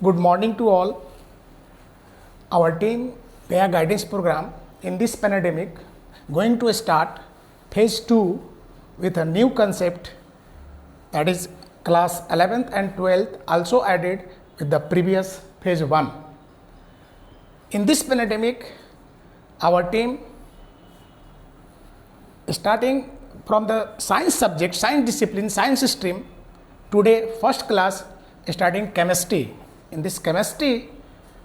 Good morning to all. Our team PEA guidance program in this pandemic going to start phase 2 with a new concept, that is class 11th and 12th also added with the previous phase 1. In this pandemic, our team starting from the science subject, science discipline, science stream, today first class starting chemistry. In this chemistry,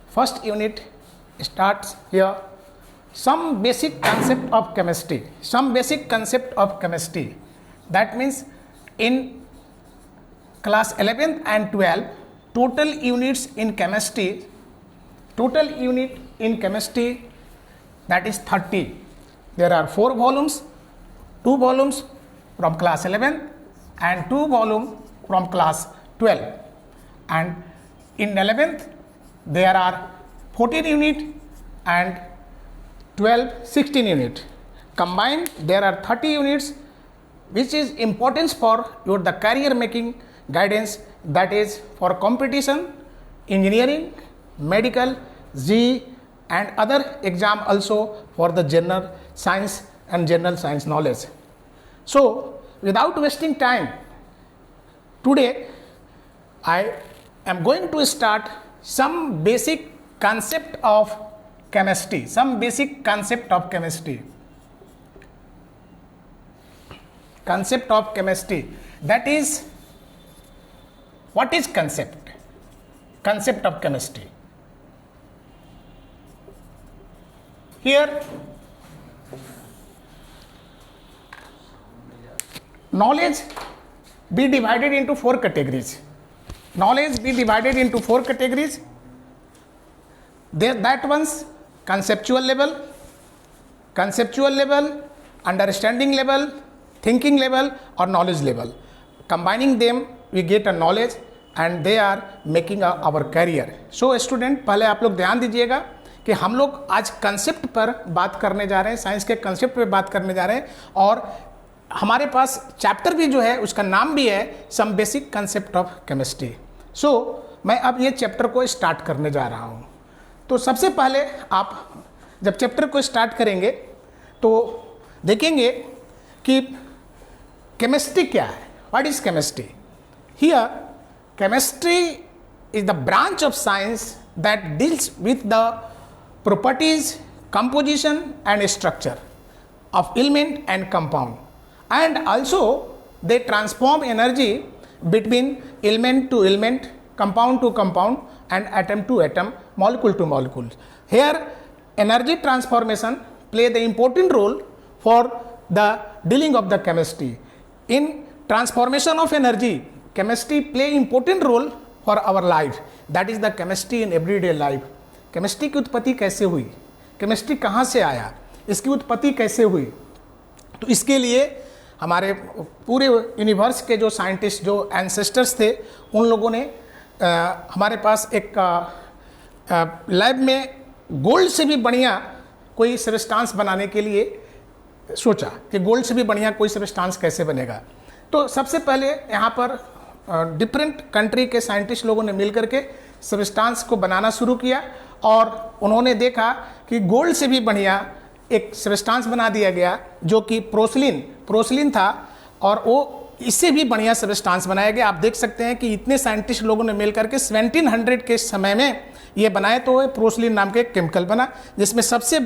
first unit starts here, some basic concept of chemistry. That means in class 11th and 12, total unit in chemistry, that is 30. There are 4 volumes, 2 volumes from class 11 and 2 volumes from class 12. And in 11th, there are 14 unit and 12, 16 unit. Combined, there are 30 units, which is importance for your the career making guidance, that is for competition, engineering, medical, JEE and other exam also for the general science and general science knowledge. So, without wasting time, today I am going to start some basic concept of chemistry. That is, what is concept? Concept of chemistry. Here, knowledge be divided into 4 categories. That one's conceptual level, understanding level, thinking level or knowledge level. Combining them, we get a knowledge and they are making our career. So student, पहले आप लोग ध्यान दीजिएगा कि हम लोग आज concept पर बात करने जा रहे हैं, साइंस के कंसेप्ट पर बात करने जा रहे हैं और हमारे पास चैप्टर भी जो है उसका नाम भी है some basic concept of chemistry. So मैं अब ये चैप्टर को स्टार्ट करने जा रहा हूँ. तो सबसे पहले आप जब चैप्टर को स्टार्ट करेंगे तो देखेंगे कि केमिस्ट्री क्या है. What is chemistry? Here chemistry is the branch of science that deals with the properties, composition and structure of element and compound, and also they transform energy between element to element, compound to compound and atom to atom, molecule to molecule. Here energy transformation play the important role for the dealing of the chemistry. In transformation of energy, chemistry play important role for our life, that is the chemistry in everyday life. Chemistry की उत्पत्ति कैसे हुई, chemistry कहाँ से आया, इसकी उत्पत्ति कैसे हुई, तो इसके लिए हमारे पूरे यूनिवर्स के जो साइंटिस्ट, जो एंसेस्टर्स थे, उन लोगों ने हमारे पास एक लैब में गोल्ड से भी बढ़िया कोई सब्सटेंस बनाने के लिए सोचा कि गोल्ड से भी बढ़िया कोई सब्सटेंस कैसे बनेगा. तो सबसे पहले यहाँ पर डिफरेंट कंट्री के साइंटिस्ट लोगों ने मिल करके सब्सटेंस को बनाना शुरू किया और उन्होंने देखा कि गोल्ड से भी बढ़िया एक सब्सटेंस बना दिया गया जो कि प्रोसलिन था और वो इससे भी बढ़िया सब्सटेंस बनाया गया. आप देख सकते हैं कि इतने साइंटिस्ट लोगों ने मिल करके 1700 के समय में ये बनाए तो प्रोसलिन नाम के एक केमिकल बना, जिसमें सबसे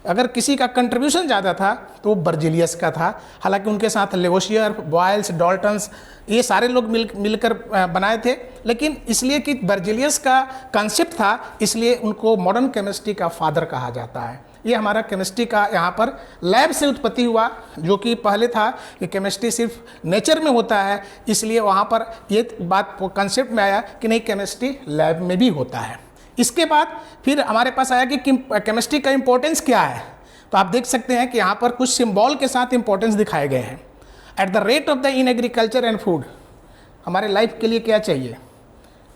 अगर किसी का कंट्रीब्यूशन ज़्यादा था तो वो बर्जिलियस का था. हालांकि उनके साथ लेवोशियर, बॉयल्स, डाल्टन्स ये सारे लोग मिलकर बनाए थे, लेकिन इसलिए कि बर्जिलियस का कंसेप्ट था इसलिए उनको मॉडर्न केमिस्ट्री का फादर कहा जाता है. ये हमारा केमिस्ट्री का यहाँ पर लैब से उत्पत्ति हुआ, जो कि पहले था कि केमिस्ट्री सिर्फ नेचर में होता है, इसलिए वहाँ पर ये बात कंसेप्ट में आया कि नहीं, केमिस्ट्री लैब में भी होता है. इसके बाद फिर हमारे पास आया कि केमिस्ट्री का इंपॉर्टेंस क्या है. तो आप देख सकते हैं कि यहाँ पर कुछ सिंबल के साथ इंपॉर्टेंस दिखाए गए हैं. At the rate of the in agriculture and food, हमारे लाइफ के लिए क्या चाहिए,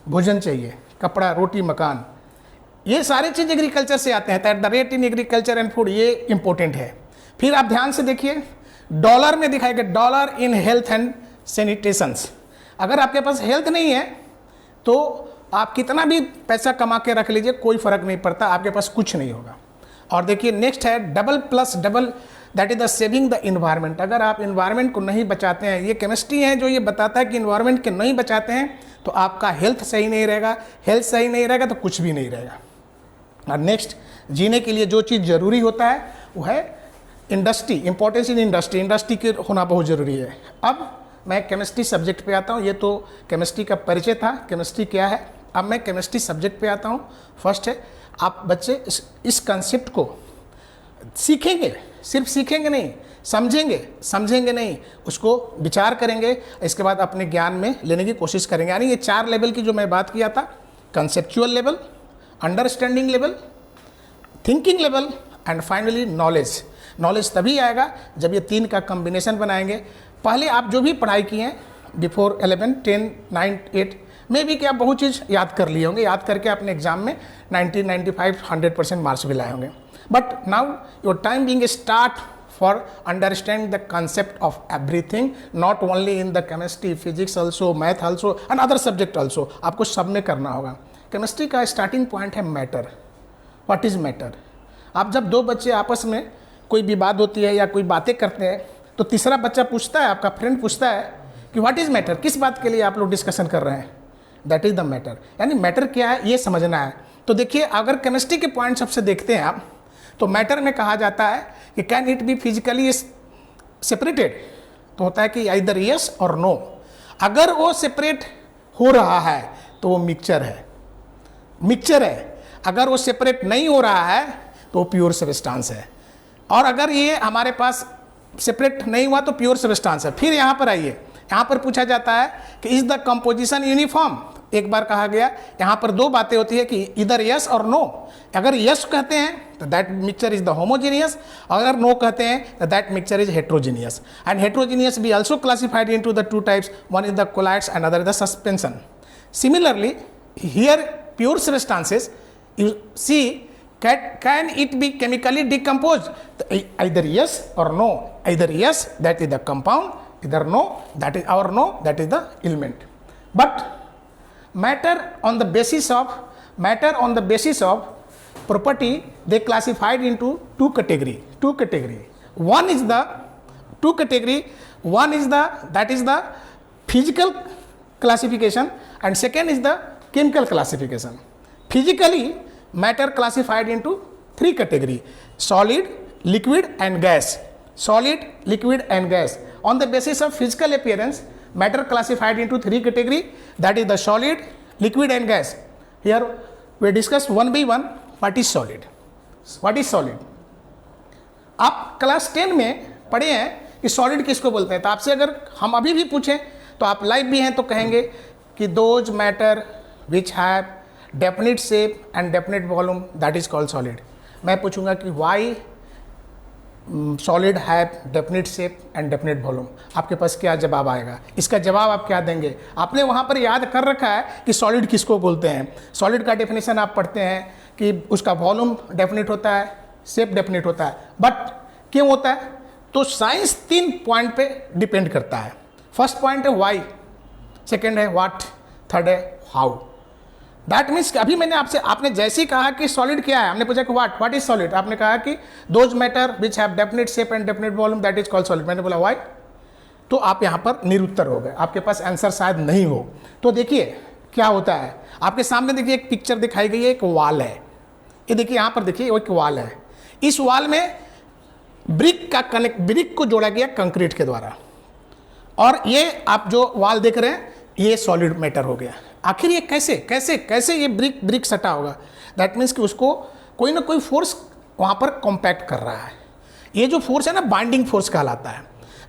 भोजन चाहिए, कपड़ा, रोटी, मकान, ये सारे चीज़ एग्रीकल्चर से आते हैं. At the rate in agriculture and food, ये इंपॉर्टेंट है. फिर आप ध्यान से देखिए, डॉलर में दिखाएगा डॉलर इन हेल्थ एंड सैनिटेशंस. अगर आपके पास हेल्थ नहीं है तो आप कितना भी पैसा कमा के रख लीजिए, कोई फर्क नहीं पड़ता, आपके पास कुछ नहीं होगा। और देखिए नेक्स्ट है double plus double, that is the saving the environment. अगर आप इन्वायरमेंट को नहीं बचाते हैं, ये केमिस्ट्री है जो ये बताता है कि इन्वायरमेंट के नहीं बचाते हैं तो आपका हेल्थ सही नहीं रहेगा, हेल्थ सही नहीं रहेगा तो कुछ भी नहीं रहेगा। और नेक्स्ट, जीने के लिए जो चीज़ ज़रूरी होता है वो है industry, importance in industry, industry के होना बहुत ज़रूरी है। अब मैं केमिस्ट्री सब्जेक्ट पे आता हूँ, ये तो केमिस्ट्री का परिचय था, केमिस्ट्री क्या है। अब मैं केमिस्ट्री सब्जेक्ट पे आता हूँ। फर्स्ट है, आप बच्चे इस कंसेप्ट को सीखेंगे, सिर्फ सीखेंगे नहीं, समझेंगे नहीं, उसको विचार करेंगे, इसके बाद अपने ज्ञान में लेने की कोशिश करेंगे। यानी ये 4 लेवल की जो मैं बात किया था, conceptual level, understanding level, thinking level and finally knowledge. Knowledge तभी आएगा जब ये 3 का कॉम्बिनेशन बनाएंगे। पहले आप जो भी पढ़ाई किए हैं बिफोर 11, 10, 9, 8 में भी क्या बहुत चीज़ याद कर लिए होंगे, याद करके अपने एग्जाम में 90, 95, 100% मार्क्स भी लाए होंगे। But now your time being start for understanding the concept of everything, not only in the chemistry, physics also, math also and other subject also। आपको सब में करना होगा। केमिस्ट्री का स्टार्टिंग पॉइंट है मैटर। What is matter? आप जब 2 बच्चे आपस में कोई विवाद होती है या कोई बातें करते हैं तो तीसरा बच्चा पूछता है, आपका फ्रेंड पूछता है कि व्हाट इज मैटर, किस बात के लिए आप लोग डिस्कशन कर रहे हैं, दैट इज द मैटर। यानी मैटर क्या है ये समझना है। तो देखिए, अगर केमिस्ट्री के पॉइंट सबसे देखते हैं आप, तो मैटर में कहा जाता है कि can it be physically separated, तो होता है कि आइदर यस और नो। अगर वो सेपरेट हो रहा है तो वो मिक्सचर है, अगर वो सेपरेट नहीं हो रहा है तो वो प्योर सब्सटेंस है, और अगर ये हमारे पास सेपरेट नहीं हुआ तो प्योर सब्सटेंस है। फिर यहाँ पर आइए, यहाँ पर पूछा जाता है कि इज द कंपोजिशन यूनिफॉर्म। एक बार कहा गया, यहाँ पर 2 बातें होती है कि इधर यस और नो। अगर यस कहते हैं तो that mixture is the homogeneous, अगर नो कहते हैं तो that mixture is heterogeneous. And heterogeneous be also classified into the 2 types, one is the colloids and other is the suspension. Similarly, here pure substances, you see, can it be chemically decomposed? Either yes or no. Either yes, that is the compound, either no, that is, or no, that is the element. But matter on the basis of property, they classified into 2 category. One is the physical classification and second is the chemical classification. Physically, matter classified into 3 category: solid, liquid and gas. On the basis of physical appearance, matter classified into 3 category, that is the solid, liquid and gas. Here we discuss one by one. What is solid? आप class 10 में पढ़े हैं कि solid किसको बोलते हैं। तो आपसे अगर हम अभी भी पूछें तो आप लाइव भी हैं तो कहेंगे कि those matter which have definite shape and definite volume, that is called solid. मैं पूछूंगा कि why solid have definite shape and definite volume, आपके पास क्या जवाब आएगा? इसका जवाब आप क्या देंगे? आपने वहाँ पर याद कर रखा है कि सॉलिड किसको बोलते हैं। सॉलिड का डेफिनेशन आप पढ़ते हैं कि उसका वॉल्यूम डेफिनिट होता है, शेप डेफिनिट होता है। बट क्यों होता है? तो साइंस 3 पॉइंट पे डिपेंड करता है। फर्स्ट पॉइंट है वाई, सेकेंड है व्हाट, थर्ड है हाउ। दैट मीन्स अभी मैंने आपने जैसे ही कहा कि सॉलिड क्या है, हमने पूछा कि व्हाट इज सॉलिड, आपने कहा कि those matter which have definite shape and definite volume, that is called solid. मैंने बोला वाई, तो आप यहाँ पर निरुत्तर हो गए, आपके पास आंसर शायद नहीं हो। तो देखिए क्या होता है, आपके सामने देखिए एक पिक्चर दिखाई गई है, एक वॉल है। ये देखिए यहाँ पर देखिए एक वॉल है, इस वॉल में ब्रिक को जोड़ा गया कंक्रीट के द्वारा, और ये आप जो वॉल देख रहे हैं ये सॉलिड मैटर हो गया। आखिर ये कैसे ये ब्रिक सटा होगा? दैट मीन्स कि उसको कोई ना कोई फोर्स वहाँ पर कॉम्पैक्ट कर रहा है। ये जो फोर्स है ना, बाइंडिंग फोर्स कहलाता है।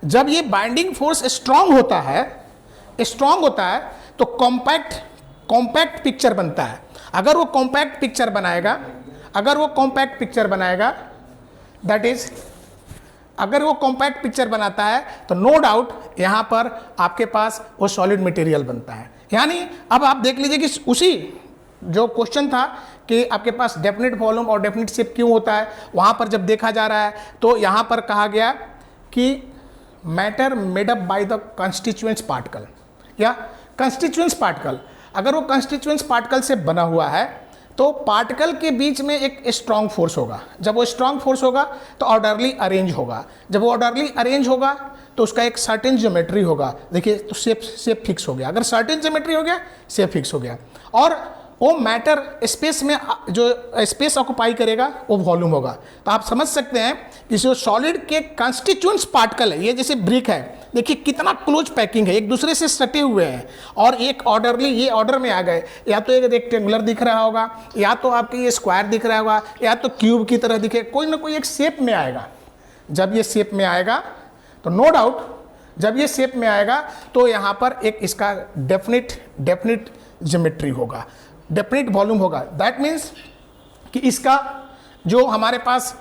जब ये बाइंडिंग फोर्स स्ट्रांग होता है तो कॉम्पैक्ट पिक्चर बनता है। अगर वो कॉम्पैक्ट पिक्चर बनाएगा दैट इज, अगर वो कॉम्पैक्ट पिक्चर बनाता है तो नो डाउट यहाँ पर आपके पास वो सॉलिड मटेरियल बनता है। यानी अब आप देख लीजिए कि उसी जो क्वेश्चन था कि आपके पास डेफिनिट वॉल्यूम और डेफिनिट शेप क्यों होता है, वहाँ पर जब देखा जा रहा है तो यहाँ पर कहा गया कि matter made up by the constituents particle या कंस्टिट्यूएंट्स पार्टिकल। अगर वो कंस्टिट्यूएंट्स पार्टिकल से बना हुआ है तो पार्टिकल के बीच में एक स्ट्रांग फोर्स होगा। जब वो स्ट्रांग फोर्स होगा तो ऑर्डरली अरेंज होगा। जब वो ऑर्डरली अरेंज होगा तो उसका एक सर्टेन ज्योमेट्री होगा। देखिए तो शेप फिक्स हो गया। अगर सर्टेन ज्योमेट्री हो गया शेप फिक्स हो गया, और वो मैटर स्पेस में जो स्पेस ऑक्युपाई करेगा वो वॉल्यूम होगा। तो आप समझ सकते हैं कि जो सॉलिड के कंस्टिट्यूएंट्स पार्टिकल है, ये जैसे ब्रिक है, देखिए कितना क्लोज पैकिंग है, एक दूसरे से सटे हुए हैं और एक ऑर्डरली ये ऑर्डर में आ गए। या तो एक रेक्टेंगुलर दिख रहा होगा, या तो आपके ये स्क्वायर दिख रहा होगा, या तो क्यूब की तरह दिखे, कोई ना कोई एक शेप में आएगा। जब ये शेप में आएगा तो नो डाउट, जब ये शेप में आएगा तो यहाँ पर एक इसका डेफिनिट ज्योमेट्री होगा, डेफिनिट वॉल्यूम होगा। दैट मीन्स कि इसका जो हमारे पास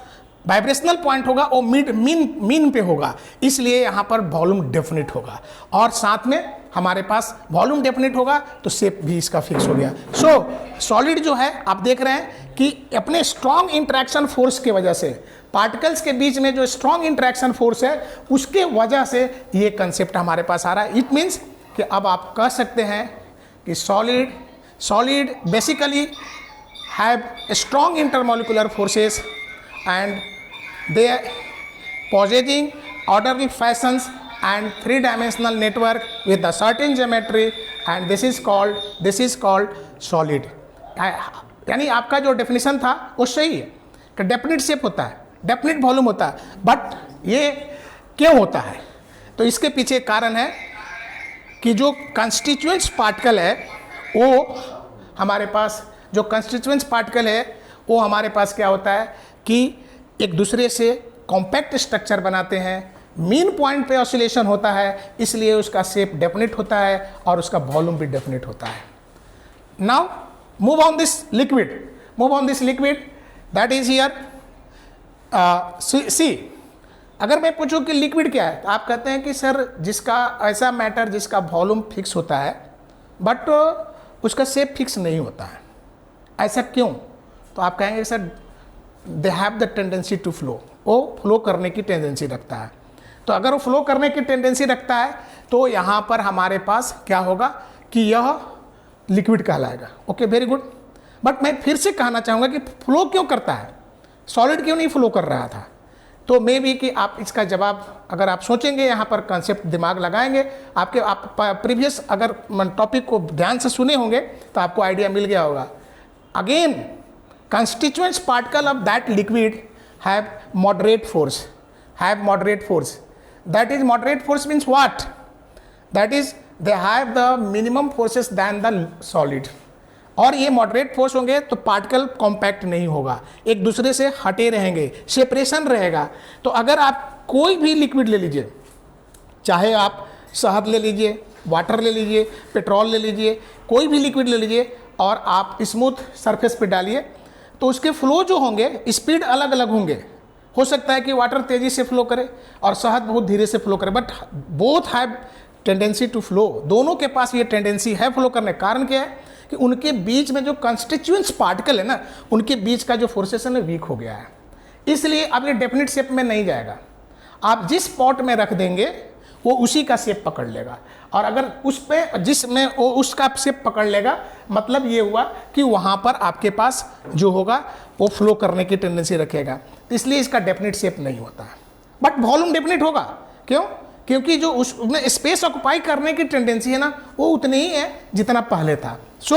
वाइब्रेशनल पॉइंट होगा वो मीन पे होगा, इसलिए यहाँ पर वॉल्यूम डेफिनिट होगा। और साथ में हमारे पास वॉल्यूम डेफिनिट होगा तो शेप भी इसका फिक्स हो गया। सो सॉलिड जो है आप देख रहे हैं कि अपने स्ट्रॉन्ग इंटरेक्शन फोर्स की वजह से, पार्टिकल्स के बीच में जो स्ट्रॉन्ग इंटरेक्शन फोर्स है उसके वजह से ये कंसेप्ट हमारे पास आ रहा है। इट मीन्स कि अब आप कह सकते हैं कि solid basically have strong intermolecular forces and they possessing orderly fashions and three-dimensional network with a certain geometry, and this is called solid। यानी आपका जो डेफिनेशन था वो सही है कि डेफिनिट शेप होता है, डेफिनिट वॉल्यूम होता है, बट ये क्यों होता है? तो इसके पीछे कारण है कि जो कंस्टिट्यूएंट्स पार्टिकल है वो हमारे पास, जो कंस्टिट्यूएंट्स पार्टिकल है वो हमारे पास क्या होता है कि एक दूसरे से कॉम्पैक्ट स्ट्रक्चर बनाते हैं, मीन पॉइंट पे ऑसिलेशन होता है, इसलिए उसका शेप डेफिनिट होता है और उसका वॉल्यूम भी डेफिनिट होता है। Now move on this liquid that is here see. अगर मैं पूछूं कि लिक्विड क्या है तो आप कहते हैं कि सर जिसका ऐसा मैटर जिसका वॉल्यूम फिक्स होता है बट उसका शेप फिक्स नहीं होता है, ऐसा क्यों? तो आप कहेंगे sir they have the tendency to flow, वो फ्लो करने की टेंडेंसी रखता है। तो अगर वो फ्लो करने की टेंडेंसी रखता है तो यहाँ पर हमारे पास क्या होगा कि यह लिक्विड कहलाएगा। Okay, very good. बट मैं फिर से कहना चाहूँगा कि फ्लो क्यों करता है, सॉलिड क्यों नहीं फ्लो कर रहा था? तो मे बी कि आप इसका जवाब अगर आप सोचेंगे, यहाँ पर कंसेप्ट दिमाग लगाएंगे, आप प्रीवियस अगर टॉपिक को ध्यान से सुने होंगे तो आपको आइडिया मिल गया होगा। Again constituents particle of that liquid have moderate force, that is moderate force means what? That is they have the minimum forces than the solid। और ये मॉडरेट फोर्स होंगे तो पार्टिकल कॉम्पैक्ट नहीं होगा, एक दूसरे से हटे रहेंगे, सेपरेशन रहेगा। तो अगर आप कोई भी लिक्विड ले लीजिए, चाहे आप शहद ले लीजिए, वाटर ले लीजिए, पेट्रोल ले लीजिए, कोई भी लिक्विड ले लीजिए और आप स्मूथ सरफेस पे डालिए तो उसके फ्लो जो होंगे स्पीड अलग अलग होंगे। हो सकता है कि वाटर तेज़ी से फ्लो करे और शहद बहुत धीरे से फ्लो करे, but both have tendency to flow, दोनों के पास ये टेंडेंसी है फ्लो करने। कारण क्या है कि उनके बीच में जो कंस्टिट्यूएंट्स पार्टिकल है ना, उनके बीच का जो फोर्सेस है ना वीक हो गया है, इसलिए अब ये डेफिनिट शेप में नहीं जाएगा। आप जिस पॉट में रख देंगे वो उसी का शेप पकड़ लेगा, और अगर उस पे जिसमें वो उसका शेप पकड़ लेगा मतलब ये हुआ कि वहाँ पर आपके पास जो होगा वो फ्लो करने की टेंडेंसी रखेगा, तो इसलिए इसका डेफिनिट शेप नहीं होता है। बट वॉल्यूम डेफिनिट होगा, क्यों? क्योंकि जो उसमें स्पेस ऑक्युपाई करने की टेंडेंसी है ना वो उतनी ही है जितना पहले था। सो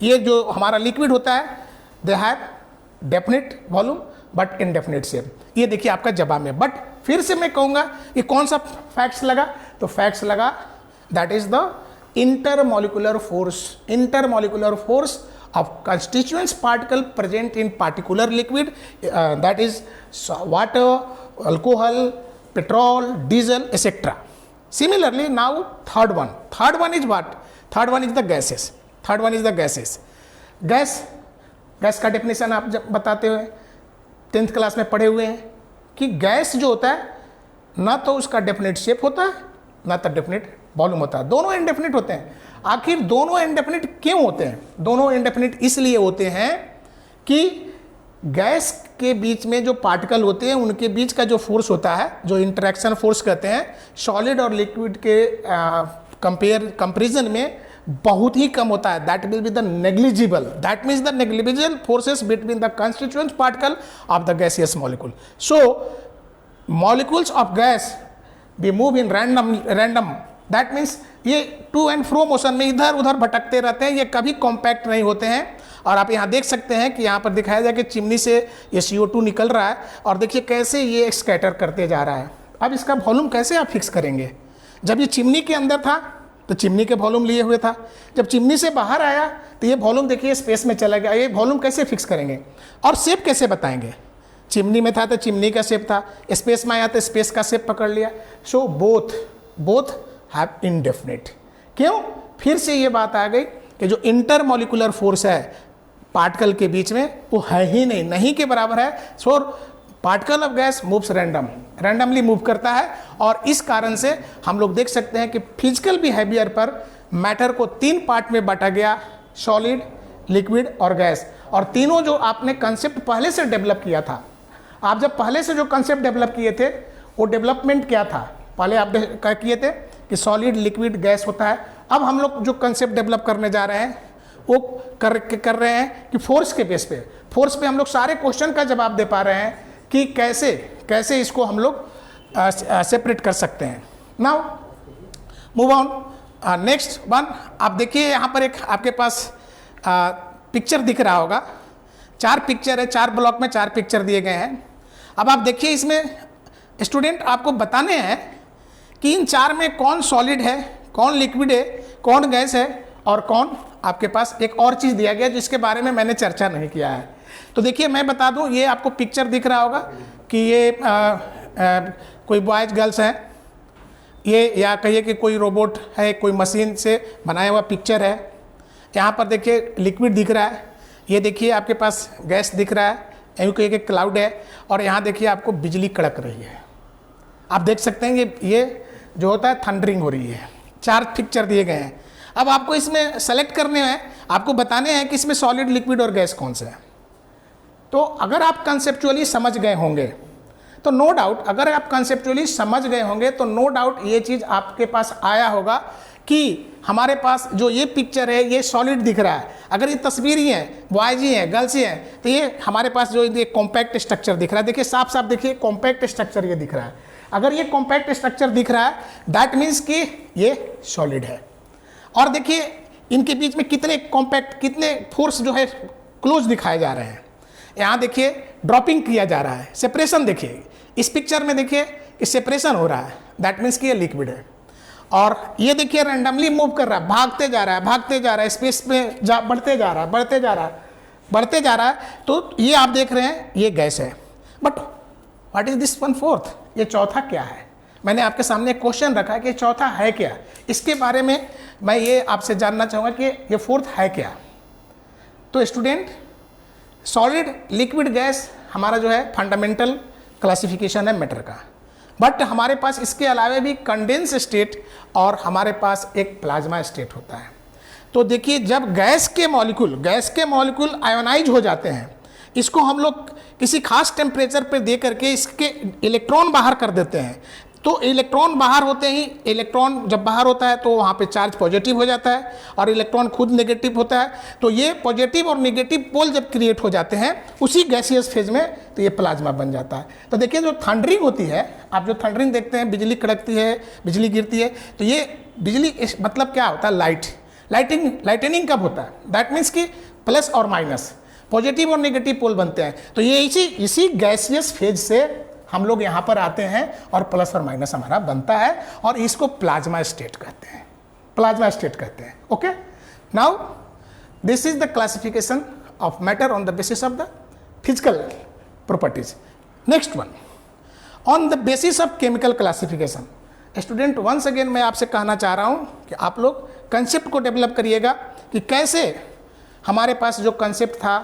ये जो हमारा लिक्विड होता है they have definite volume but indefinite shape. ये देखिए आपका जवाब में। बट फिर से मैं कहूँगा कि कौन सा फैक्ट्स लगा, तो फैक्ट्स लगा that is the intermolecular force of constituents particle present in particular liquid, that is water, alcohol, petrol, diesel, etc. Similarly, now third one is what? Third one is the gases. Gas का definition आप जब बताते हुए 10th class में पढ़े हुए हैं कि गैस जो होता है ना तो उसका डेफिनेट शेप होता है ना तो डेफिनेट वॉल्यूम होता है, दोनों इनडेफिनिट होते हैं। आखिर दोनों इनडेफिनिट क्यों होते हैं? दोनों इनडेफिनिट इसलिए होते हैं कि गैस के बीच में जो पार्टिकल होते हैं उनके बीच का जो फोर्स होता है, जो इंटरेक्शन फोर्स कहते हैं, सॉलिड और लिक्विड के कंपेरिजन में बहुत ही कम होता है, that will be the negligible, that means the negligible forces between the constituent particle of the gaseous molecule. So molecules of gas we move in random, that means ये to and fro motion में इधर उधर भटकते रहते हैं, ये कभी compact नहीं होते हैं. और आप यहाँ देख सकते हैं कि यहाँ पर दिखाया जाए कि चिमनी से ये CO2 निकल रहा है और देखिए कैसे ये स्कैटर करते जा रहा है. अब इसका वॉल्यूम कैसे आप फिक्स करेंगे? जब ये चिमनी के अंदर था तो चिमनी के वॉल्यूम लिए हुए था, जब चिमनी से बाहर आया तो ये वॉल्यूम देखिए स्पेस में चला गया. ये वॉल्यूम कैसे फिक्स करेंगे और शेप कैसे बताएंगे? चिमनी में था तो चिमनी का शेप था, स्पेस में आया तो स्पेस का शेप पकड़ लिया. So both have indefinite. क्यों? फिर से ये बात आ गई कि जो इंटरमॉलिकुलर फोर्स है पार्टिकल के बीच में वो है ही नहीं के बराबर है. So particle of gas moves randomly move करता है. और इस कारण से हम लोग देख सकते हैं कि फिजिकल बिहेवियर पर मैटर को 3 पार्ट में बांटा गया, सॉलिड, लिक्विड और गैस. और तीनों जो आपने कंसेप्ट पहले से डेवलप किया था, आप जब पहले से जो कंसेप्ट डेवलप किए थे वो डेवलपमेंट क्या था? पहले आप क्या किए थे कि सॉलिड, लिक्विड, गैस होता है. अब हम लोग जो कंसेप्ट डेवलप करने जा रहे हैं वो कर रहे हैं कि फोर्स के बेस पे हम लोग सारे क्वेश्चन का जवाब दे पा रहे हैं कि कैसे इसको हम लोग सेपरेट कर सकते हैं. Now move on next one. आप देखिए यहाँ पर एक आपके पास पिक्चर दिख रहा होगा. 4 पिक्चर है, 4 ब्लॉक में 4 पिक्चर दिए गए हैं. अब आप देखिए इसमें स्टूडेंट आपको बताने हैं कि इन 4 में कौन सॉलिड है, कौन लिक्विड है, कौन गैस है और कौन आपके पास एक और चीज़ दिया गया जिसके बारे में मैंने चर्चा नहीं किया है. तो देखिए मैं बता दूं, ये आपको पिक्चर दिख रहा होगा कि ये कोई बॉयज गर्ल्स हैं, ये या कहिए कि कोई रोबोट है, कोई मशीन से बनाया हुआ पिक्चर है. यहाँ पर देखिए लिक्विड दिख रहा है, ये देखिए आपके पास गैस दिख रहा है, यूँ कहिए कि क्लाउड है. और यहाँ देखिए आपको बिजली कड़क रही है. आप देख सकते हैं कि ये जो होता है थंडरिंग हो रही है. 4 पिक्चर दिए गए हैं. अब आपको इसमें सेलेक्ट करने हैं, आपको बताने हैं कि इसमें सॉलिड, लिक्विड और गैस कौन सा है. तो अगर आप कंसेप्चुअली समझ गए होंगे तो नो डाउट, अगर आप कंसेप्चुअली समझ गए होंगे तो नो डाउट ये चीज़ आपके पास आया होगा कि हमारे पास जो ये पिक्चर है ये सॉलिड दिख रहा है. अगर ये तस्वीर ही है, बॉयज ही हैं, गर्ल्स ही हैं, तो ये हमारे पास जो ये कॉम्पैक्ट स्ट्रक्चर दिख रहा है. देखिए साफ साफ देखिए कॉम्पैक्ट स्ट्रक्चर ये दिख रहा है. अगर ये कॉम्पैक्ट स्ट्रक्चर दिख रहा है दैट मीन्स कि ये सॉलिड है. और देखिए इनके बीच में कितने कॉम्पैक्ट, कितने फोर्स जो है क्लोज दिखाए जा रहे हैं. यहाँ देखिए ड्रॉपिंग किया जा रहा है, सेपरेशन देखिए इस पिक्चर में, देखिए कि सेपरेशन हो रहा है, दैट मीन्स कि ये लिक्विड है. और ये देखिए रैंडमली मूव कर रहा है, भागते जा रहा है, स्पेस में बढ़ते जा रहा है. तो ये आप देख रहे हैं ये गैस है. But what is this 1/4? ये चौथा क्या है? मैंने आपके सामने एक क्वेश्चन रखा है कि चौथा है क्या. इसके बारे में मैं ये आपसे जानना चाहूँगा कि ये 4th है क्या. तो स्टूडेंट सॉलिड, लिक्विड, गैस हमारा जो है फंडामेंटल क्लासिफिकेशन है मैटर का. बट हमारे पास इसके अलावा भी कंडेंस स्टेट और हमारे पास एक प्लाज्मा स्टेट होता है. तो देखिए जब गैस के मॉलिक्यूल आयोनाइज हो जाते हैं, इसको हम लोग किसी खास टेम्परेचर पर दे करके इसके इलेक्ट्रॉन बाहर कर देते हैं. तो इलेक्ट्रॉन बाहर होते ही, इलेक्ट्रॉन जब बाहर होता है तो वहाँ पे चार्ज पॉजिटिव हो जाता है और इलेक्ट्रॉन खुद नेगेटिव होता है. तो ये पॉजिटिव और नेगेटिव पोल जब क्रिएट हो जाते हैं उसी गैसियस फेज में, तो ये प्लाज्मा बन जाता है. तो देखिए जो थंडरिंग होती है, आप जो थंडरिंग देखते हैं, बिजली कड़कती है, बिजली गिरती है, तो ये बिजली मतलब क्या होता है? लाइटनिंग कब होता है? दैट मीन्स कि प्लस और माइनस, पॉजिटिव और नेगेटिव पोल बनते हैं. तो ये इसी गैसियस फेज से हम लोग यहाँ पर आते हैं और प्लस और माइनस हमारा बनता है और इसको प्लाज्मा स्टेट कहते हैं. Okay, now this is the classification of matter on the basis of the physical properties. Next one, on the basis of chemical classification. Student once again मैं आपसे कहना चाह रहा हूँ कि आप लोग कंसेप्ट को डेवलप करिएगा कि कैसे हमारे पास जो कंसेप्ट था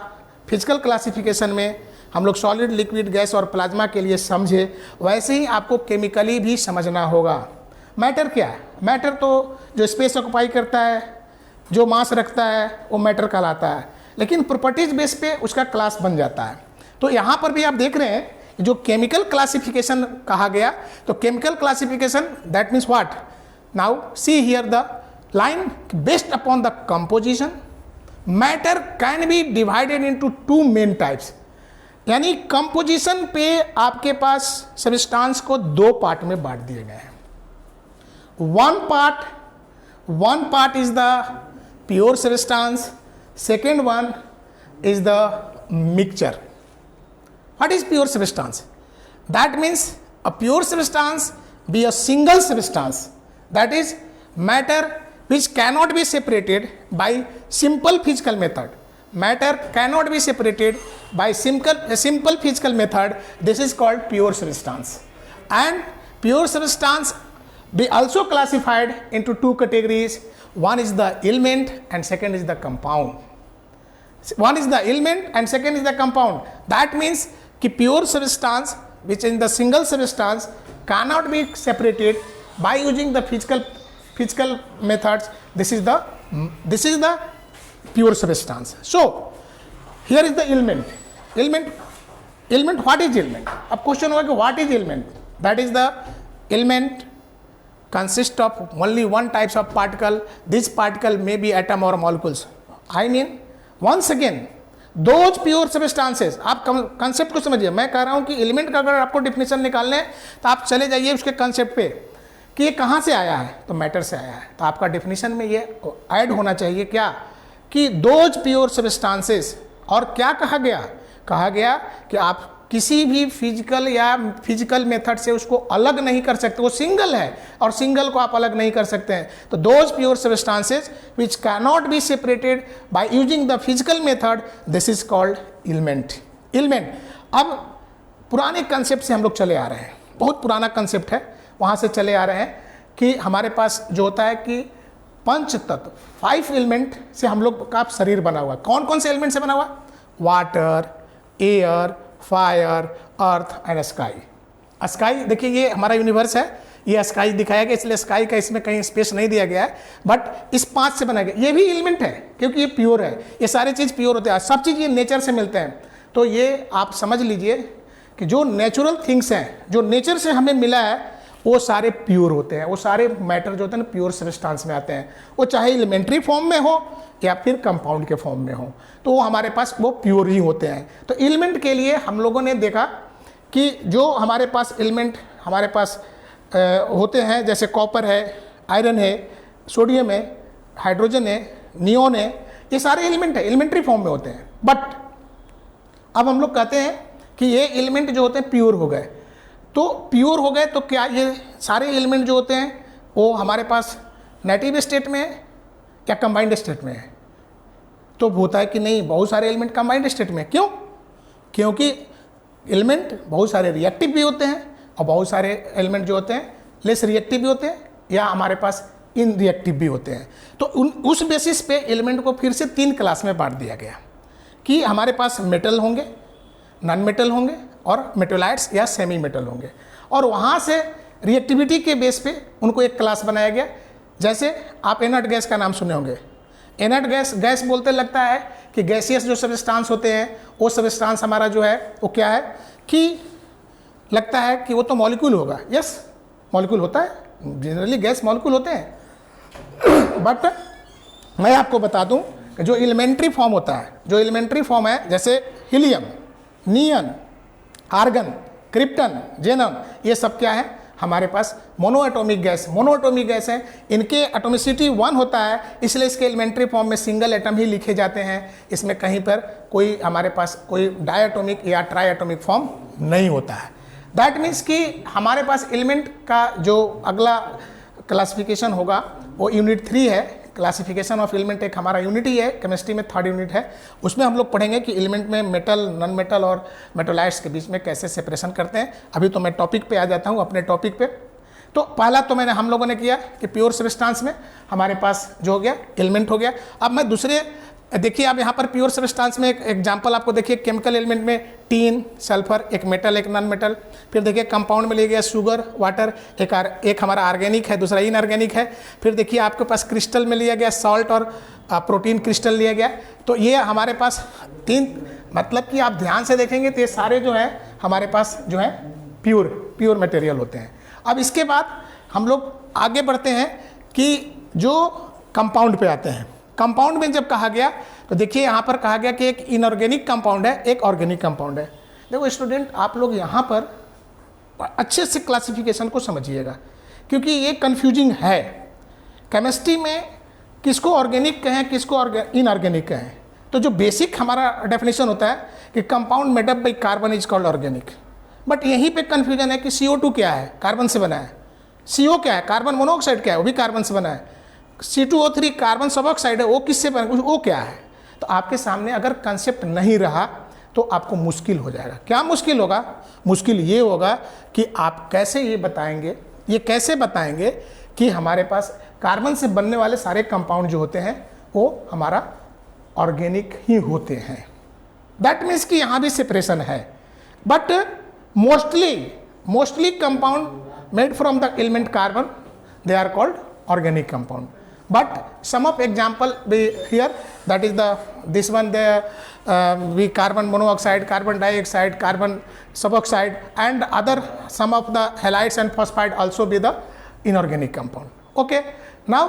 फिजिकल क्लासिफिकेशन में हम लोग सॉलिड, लिक्विड, गैस और प्लाज्मा के लिए समझे, वैसे ही आपको केमिकली भी समझना होगा. मैटर क्या है? मैटर तो जो स्पेस ऑक्युपाई करता है, जो मास रखता है, वो मैटर कहलाता है. लेकिन प्रॉपर्टीज बेस पे उसका क्लास बन जाता है. तो यहाँ पर भी आप देख रहे हैं जो केमिकल क्लासिफिकेशन कहा गया, तो chemical classification that means what? Now see here the line based upon the composition matter can be divided into two main types. यानी कंपोजिशन पे आपके पास सब्सटेंस को दो पार्ट में बांट दिए गए हैं. one part is the pure substance, second one is the mixture. What is pure substance? That means a pure substance be a single substance, that is matter which cannot be separated by simple physical method. Matter cannot be separated by simple physical method. This is called pure substance. And pure substance be also classified into two categories. One is the element and second is the compound. One is the element and second is the compound. That means कि pure substance which in the single substance cannot be separated by using the physical methods. This is the pure substance. So here is the element. What is element? अब question होगा कि what is element? That is the element consist of only one types of particle. This particle may be atom or molecules. I mean once again those pure substances. आप concept को समझिए. मैं कह रहा हूं कि एलिमेंट का अगर आपको डिफिनेशन निकालना है तो आप चले जाइए उसके कंसेप्ट पे कि ये कहाँ से आया है, तो मैटर से आया है. तो आपका डिफिनेशन में ये ऐड होना चाहिए क्या कि दोज प्योर सब्सटेंसेस. और क्या कहा गया कि आप किसी भी फिजिकल मेथड से उसको अलग नहीं कर सकते. वो सिंगल है और सिंगल को आप अलग नहीं कर सकते हैं. तो those pure substances which cannot be separated by using the physical method, this is called element. अब पुराने कंसेप्ट से हम लोग चले आ रहे हैं. बहुत पुराना कंसेप्ट है, वहाँ से चले आ रहे हैं कि हमारे पास जो होता है कि पंच तत्व 5 एलिमेंट से हम लोग का शरीर बना हुआ. कौन कौन से एलिमेंट से बना हुआ? Water, air, fire, earth and sky. Sky देखिए ये हमारा यूनिवर्स है, ये स्काई दिखाया गया, इसलिए स्काई का इसमें कहीं स्पेस नहीं दिया गया है, बट इस 5 से बनाया गया. ये भी एलिमेंट है क्योंकि ये प्योर है. ये सारी चीज़ प्योर होते हैं, सब चीज़ ये नेचर से मिलते हैं. तो ये आप समझ लीजिए कि जो नेचुरल थिंग्स हैं, जो नेचर से हमें मिला है, वो सारे प्योर होते हैं. वो सारे मैटर जो होते हैं ना प्योर सब्सटेंस में आते हैं. वो चाहे एलिमेंट्री फॉर्म में हो या फिर कंपाउंड के फॉर्म में हो, तो वो हमारे पास वो प्योर ही होते हैं. तो एलिमेंट के लिए हम लोगों ने देखा कि जो हमारे पास एलिमेंट हमारे पास होते हैं, जैसे कॉपर है, आयरन है, सोडियम है, हाइड्रोजन है, नियोन है, ये सारे एलिमेंट है, एलिमेंट्री फॉर्म में होते हैं. बट अब हम लोग कहते हैं कि ये एलिमेंट जो होते हैं प्योर हो गए. तो प्योर हो गए तो क्या ये सारे एलिमेंट जो होते हैं वो हमारे पास नेटिव स्टेट में है या कंबाइंड स्टेट में है? तो होता है कि नहीं, बहुत सारे एलिमेंट कंबाइंड स्टेट में. क्यों? क्योंकि एलिमेंट बहुत सारे रिएक्टिव भी होते हैं और बहुत सारे एलिमेंट जो होते हैं लेस रिएक्टिव भी होते हैं या हमारे पास इन रिएक्टिव भी होते हैं. तो उस बेसिस पे एलिमेंट को फिर से 3 क्लास में बांट दिया गया कि हमारे पास मेटल होंगे, नॉन मेटल होंगे और मेटोलाइट्स या सेमी मेटल होंगे. और वहाँ से रिएक्टिविटी के बेस पे उनको एक क्लास बनाया गया. जैसे आप इनर्ट गैस का नाम सुने होंगे. इनर्ट गैस बोलते लगता है कि गैसियस जो सब्सटेंस होते हैं वो सब्सटेंस हमारा जो है वो क्या है कि लगता है कि वो तो मॉलिक्यूल होगा. यस, मॉलिक्यूल होता है, जनरली गैस मॉलिक्यूल होते हैं. बट मैं आपको बता दूं कि जो एलिमेंट्री फॉर्म होता है, जो एलिमेंट्री फॉर्म है, जैसे हीलियम, नियन, आर्गन, क्रिप्टन, जेनम, ये सब क्या है हमारे पास मोनोएटॉमिक गैस है. इनके एटॉमिसिटी 1 होता है, इसलिए इसके एलिमेंट्री फॉर्म में सिंगल एटम ही लिखे जाते हैं. इसमें कहीं पर कोई हमारे पास कोई डायटोमिक या ट्राई एटॉमिक फॉर्म नहीं होता है. दैट मीन्स कि हमारे पास एलिमेंट का जो अगला क्लासिफिकेशन होगा वो यूनिट 3 है. क्लासिफिकेशन ऑफ एलिमेंट एक हमारा यूनिट ही है, केमिस्ट्री में 3rd यूनिट है. उसमें हम लोग पढ़ेंगे कि एलिमेंट में मेटल, नॉन मेटल और मेटोलाइट्स के बीच में कैसे सेपरेशन करते हैं. अभी तो मैं टॉपिक पे आ जाता हूँ, अपने टॉपिक पे. तो पहला तो हम लोगों ने किया कि प्योर सब्सटेंस में हमारे पास जो हो गया एलिमेंट हो गया. अब मैं दूसरे देखिए, आप यहाँ पर प्योर सब्सटेंस में एक एग्जांपल आपको देखिए. केमिकल एलिमेंट में टीन, सल्फर, एक मेटल एक नॉन मेटल. फिर देखिए कंपाउंड में ले गया शुगर, वाटर, एक हमारा ऑर्गेनिक है, दूसरा इनऑर्गेनिक है. फिर देखिए आपके पास क्रिस्टल में लिया गया सॉल्ट और प्रोटीन क्रिस्टल लिया गया. तो ये हमारे पास 3, मतलब कि आप ध्यान से देखेंगे तो ये सारे जो है हमारे पास जो है प्योर मटेरियल होते हैं. अब इसके बाद हम लोग आगे बढ़ते हैं कि जो कंपाउंड पे आते हैं। कंपाउंड में जब कहा गया तो देखिए यहाँ पर कहा गया कि एक इनऑर्गेनिक कंपाउंड है, एक ऑर्गेनिक कंपाउंड है। देखो स्टूडेंट, आप लोग यहाँ पर अच्छे से क्लासिफिकेशन को समझिएगा, क्योंकि ये कंफ्यूजिंग है। केमिस्ट्री में किसको ऑर्गेनिक कहें, किसको इनऑर्गेनिक कहें, तो जो बेसिक हमारा डेफिनेशन होता है कि compound made up by carbon is called organic. But यहीं पे कंफ्यूजन है कि CO2 क्या है, कार्बन से बना है। CO क्या है, कार्बन मोनोऑक्साइड क्या है, वो भी कार्बन से बना है। C2O3 कार्बन सब ऑक्साइड है, वो किससे बना, वो क्या है। तो आपके सामने अगर कंसेप्ट नहीं रहा तो आपको मुश्किल हो जाएगा। क्या मुश्किल होगा? मुश्किल ये होगा कि आप कैसे ये बताएंगे, ये कैसे बताएंगे कि हमारे पास कार्बन से बनने वाले सारे कंपाउंड जो होते हैं वो हमारा ऑर्गेनिक ही होते हैं। दैट मीन्स कि यहाँ भी सेपरेशन है, but mostly compound made from the element carbon, they are called organic compound. But some of example be here, that is this one, we carbon monoxide, carbon dioxide, carbon suboxide, and other some of the halides and phosphide also be the inorganic compound. Okay, now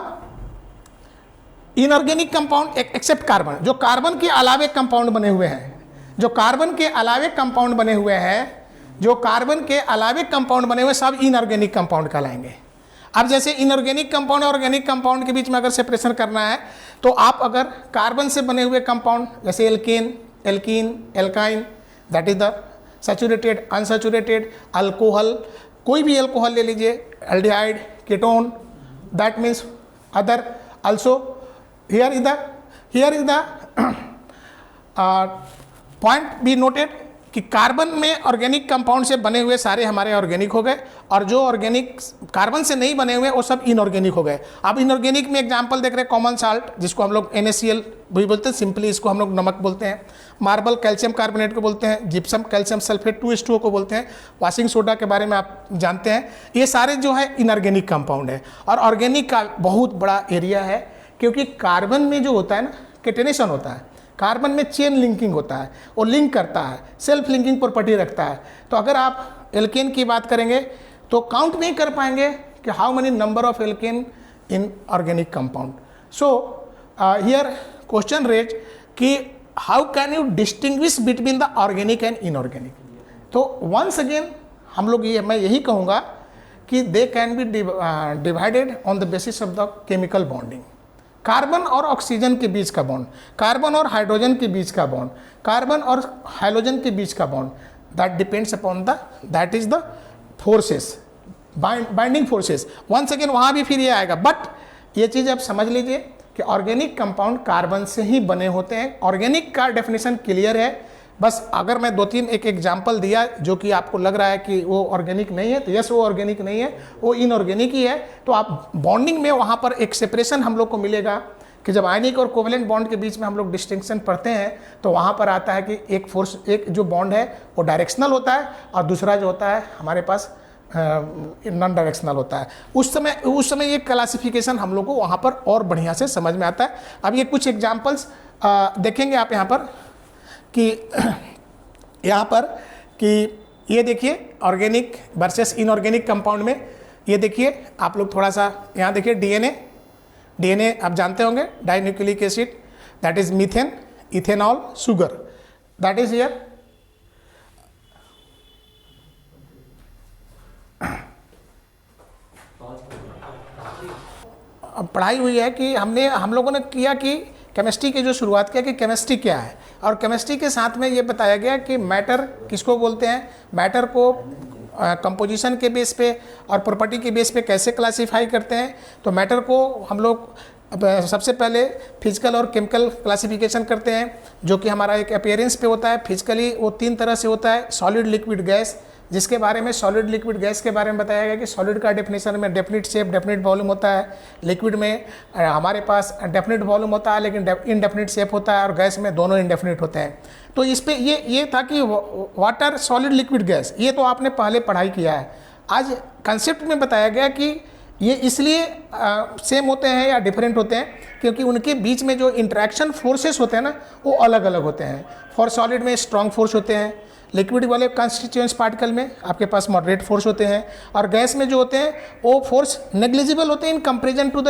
inorganic compound except carbon, जो carbon के अलावे compound बने हुए हैं, जो carbon के अलावे compound बने हुए हैं, जो कार्बन के अलावे कंपाउंड बने हुए सब इनऑर्गेनिक कंपाउंड कहलाएंगे। अब जैसे इनऑर्गेनिक कंपाउंड और ऑर्गेनिक कंपाउंड के बीच में अगर सेपरेशन करना है तो आप अगर कार्बन से बने हुए कंपाउंड जैसे alkane, alkene, alkyne, that is the saturated, unsaturated, alcohol, कोई भी अल्कोहल ले लीजिए, aldehyde, ketone, that means other also. Here is the point be noted कि कार्बन में ऑर्गेनिक कंपाउंड से बने हुए सारे हमारे ऑर्गेनिक हो गए, और जो ऑर्गेनिक कार्बन से नहीं बने हुए वो सब इनऑर्गेनिक हो गए। अब इनऑर्गेनिक में एग्जांपल देख रहे हैं कॉमन साल्ट, जिसको हम लोग NaCl भी बोलते हैं, सिंपली इसको हम लोग नमक बोलते हैं, मार्बल कैल्शियम कार्बोनेट को बोलते हैं, जिप्सम कैल्शियम सल्फेट 2H2O को बोलते हैं, वॉशिंग सोडा के बारे में आप जानते हैं। ये सारे जो है इनऑर्गेनिक कंपाउंड है। और ऑर्गेनिक का बहुत बड़ा एरिया है, क्योंकि कार्बन में जो होता है ना, केटेनेशन होता है, कार्बन में चेन लिंकिंग होता है, वो लिंक करता है, सेल्फ लिंकिंग प्रॉपर्टी रखता है। तो अगर आप एल्केन की बात करेंगे तो काउंट नहीं कर पाएंगे कि how many number of alkane in organic compound. So here question raise कि how can you distinguish between the organic and inorganic. तो वंस अगेन हम लोग मैं यही कहूँगा कि they can be divided on the basis of the chemical bonding. Carbon और oxygen के बीच का बॉन्ड, कार्बन और हाइड्रोजन के बीच का बॉन्ड, कार्बन और हाइड्रोजन के बीच का bond, that depends upon that is the forces, binding forces. Once again वहाँ भी फिर ये आएगा, बट ये चीज़ आप समझ लीजिए कि ऑर्गेनिक कंपाउंड कार्बन से ही बने होते हैं। ऑर्गेनिक का डेफिनेशन क्लियर है। बस अगर मैं 2-3 एक एग्जाम्पल दिया जो कि आपको लग रहा है कि वो ऑर्गेनिक नहीं है, तो यस वो ऑर्गेनिक नहीं है, वो इनऑर्गेनिक ही है। तो आप बॉन्डिंग में वहाँ पर एक सेपरेशन हम लोग को मिलेगा कि जब आयनिक और कोवेलेंट बॉन्ड के बीच में हम लोग डिस्टिंक्शन पढ़ते हैं तो वहाँ पर आता है कि एक फोर्स, एक जो बॉन्ड है वो डायरेक्शनल होता है और दूसरा जो होता है हमारे पास नॉन डायरेक्शनल होता है। उस समय ये क्लासिफिकेशन हम लोग को वहाँ पर और बढ़िया से समझ में आता है। अब ये कुछ एग्जाम्पल्स देखेंगे आप यहाँ पर कि ये देखिए ऑर्गेनिक वर्सेस इनऑर्गेनिक कंपाउंड में, ये देखिए आप लोग थोड़ा सा यहाँ देखिए डीएनए आप जानते होंगे, dinucleic acid, that is methane, ethanol, sugar, that is here. पढ़ाई हुई है कि हम लोगों ने किया कि केमिस्ट्री की जो शुरुआत किया कि केमिस्ट्री क्या है, और केमिस्ट्री के साथ में ये बताया गया कि मैटर किसको बोलते हैं, मैटर को कंपोजिशन के बेस पे और प्रॉपर्टी के बेस पे कैसे क्लासिफाई करते हैं। तो मैटर को हम लोग सबसे पहले फिजिकल और केमिकल क्लासिफिकेशन करते हैं, जो कि हमारा एक अपीयरेंस पे होता है। फिजिकली वो 3 तरह से होता है, सॉलिड, लिक्विड, गैस, जिसके बारे में सॉलिड लिक्विड गैस के बारे में बताया गया कि सॉलिड का डेफिनेशन में डेफिनिट शेप, डेफिनिट वॉल्यूम होता है, लिक्विड में हमारे पास डेफिनिट वॉल्यूम होता है लेकिन इनडेफिनिट शेप होता है, और गैस में दोनों इनडेफिनिट होते हैं। तो इस पे ये था कि वाटर, सॉलिड, लिक्विड, गैस, ये तो आपने पहले पढ़ाई किया है। आज कंसेप्ट में बताया गया कि ये इसलिए सेम होते हैं या डिफरेंट होते हैं क्योंकि उनके बीच में जो इंटरेक्शन फोर्सेस होते हैं ना वो अलग अलग होते हैं। फॉर सॉलिड में स्ट्रॉन्ग फोर्स होते हैं, लिक्विड वाले कंस्टिट्यूएंट्स पार्टिकल में आपके पास मॉडरेट फोर्स होते हैं, और गैस में जो होते हैं वो फोर्स नेग्लिजिबल होते हैं in comparison to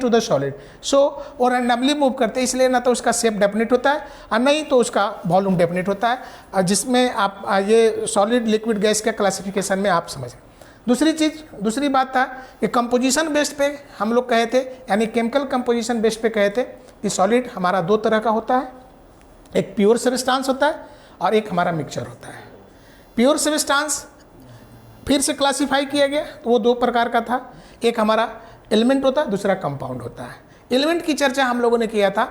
the solid. So वो रैंडमली मूव करते हैं, इसलिए ना तो उसका शेप डेफिनेट होता है और नहीं तो उसका वॉल्यूम डेफिनेट होता है, जिसमें आप ये सॉलिड लिक्विड गैस के क्लासिफिकेशन में आप समझें। दूसरी बात था कि कंपोजिशन बेस्ड पे हम लोग कहे थे, यानी केमिकल कंपोजिशन बेस्ड पे कहे थे कि सॉलिड हमारा दो तरह का होता है, एक प्योर सब्सटेंस होता है और एक हमारा मिक्सचर होता है। प्योर सब्सटेंस फिर से क्लासिफाई किया गया तो वो दो प्रकार का था, एक हमारा एलिमेंट होता है, दूसरा कंपाउंड होता है। एलिमेंट की चर्चा हम लोगों ने किया था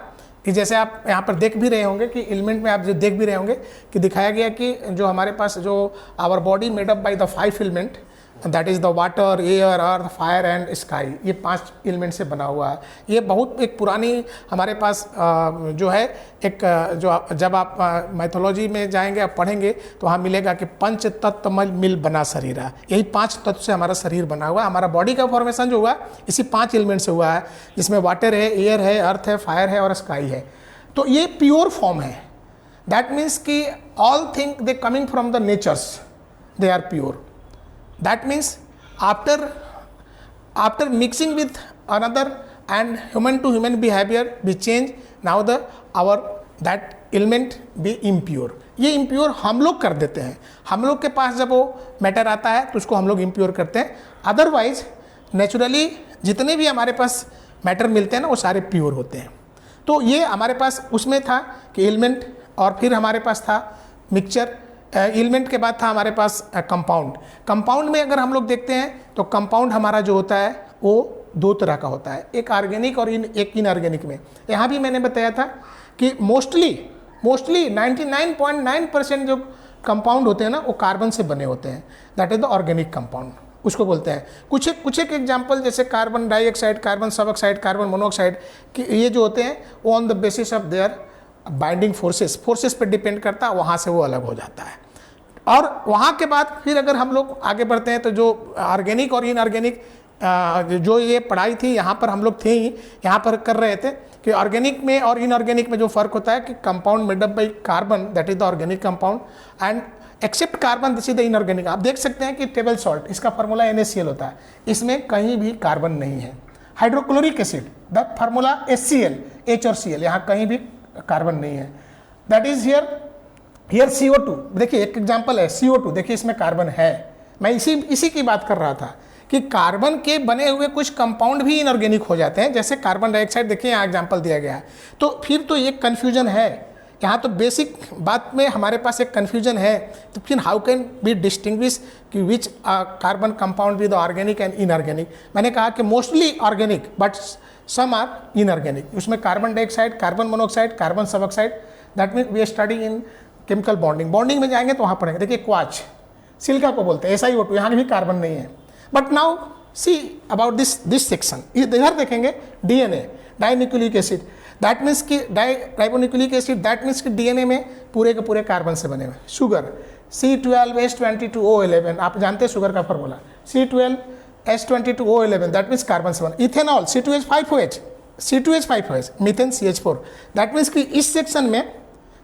कि जैसे आप यहाँ पर देख भी रहे होंगे कि एलिमेंट में आप जो देख भी रहे होंगे कि दिखाया गया कि जो हमारे पास जो our body made up by the 5 element, that is the water, air, earth, fire and sky, ये 5 एलिमेंट से बना हुआ है। ये बहुत एक पुरानी हमारे पास जो है एक जो जब आप मैथोलॉजी में जाएंगे आप पढ़ेंगे तो वहाँ मिलेगा कि पंच तत्व मिल बना शरीर है। यही 5 तत्व से हमारा शरीर बना हुआ है। हमारा बॉडी का फॉर्मेशन जो हुआ इसी 5 एलिमेंट से हुआ है, जिसमें वाटर है, एयर है, अर्थ है, फायर है और स्काई है। तो ये प्योर फॉर्म है। दैट मीन्स कि all thing they coming from the natures, they are pure. That means after mixing with another and human to human behavior be change, now that element be impure। ये impure हम लोग कर देते हैं, हम लोग के पास जब वो मैटर आता है तो उसको हम लोग impure करते हैं। अदरवाइज नेचुरली जितने भी हमारे पास मैटर मिलते हैं ना वो सारे प्योर होते हैं। तो ये हमारे पास उसमें था कि एलिमेंट, और फिर हमारे पास था मिक्सचर। एलिमेंट के बाद था हमारे पास कंपाउंड। कंपाउंड में अगर हम लोग देखते हैं तो कंपाउंड हमारा जो होता है वो दो तरह का होता है, एक ऑर्गेनिक और एक इनऑर्गेनिक में। यहाँ भी मैंने बताया था कि मोस्टली 99.9% जो कंपाउंड होते हैं ना वो कार्बन से बने होते हैं, that is the organic compound उसको बोलते हैं। कुछ एक एग्जाम्पल जैसे कार्बन डाइऑक्साइड, कार्बन सब ऑक्साइड, कार्बन मोनोऑक्साइड कि ये जो होते हैं वो on the basis of their binding forces पे डिपेंड करता है, वहाँ से वो अलग हो जाता है। और वहाँ के बाद फिर अगर हम लोग आगे बढ़ते हैं तो जो ऑर्गेनिक और इनऑर्गेनिक जो ये पढ़ाई थी यहाँ पर हम लोग थे ही यहाँ पर कर रहे थे कि ऑर्गेनिक में और इनऑर्गेनिक में जो फ़र्क होता है कि compound made up by carbon, that is the organic compound, and except carbon this is the inorganic. आप देख सकते हैं कि टेबल सॉल्ट, इसका फार्मूला NaCl होता है, इसमें कहीं भी कार्बन नहीं है। Hydrochloric acid, the formula HCl, H और Cl, यहाँ कहीं भी कार्बन नहीं है। दैट इज हियर CO2, देखिए एक एग्जांपल है CO2, देखिए इसमें कार्बन है। मैं इसी की बात कर रहा था कि कार्बन के बने हुए कुछ कंपाउंड भी इनऑर्गेनिक हो जाते हैं, जैसे कार्बन डाइऑक्साइड, देखिए यहाँ एग्जांपल दिया गया है। तो फिर तो एक कन्फ्यूजन है यहाँ, तो बेसिक बात में हमारे पास एक कन्फ्यूजन है। तो फिर हाउ कैन बी डिस्टिंग्विश कि which carbon compound with organic and inorganic. मैंने कहा कि mostly organic but some are inorganic. उसमें carbon dioxide, carbon monoxide, carbon suboxide, that mean we study in chemical bonding में जाएंगे तो वहाँ पढ़ेंगे। देखिए क्वाच, सिलिका को बोलते हैं SiO2, यहाँ भी कार्बन नहीं है। But now see about this section, इधर देखेंगे DNA, डाइन्यूक्लिक एसिड, दैट मीन्स कि राइबोन्यूक्लिक एसिड, दैट मीन्स कि DNA में पूरे के पूरे कार्बन से बने हुए। शुगर C12H22O11, आप जानते हैं शुगर का formula C12H22O11, that means carbon से बना। Ethanol C2H5OH, methane CH4, that means कि इस सेक्शन में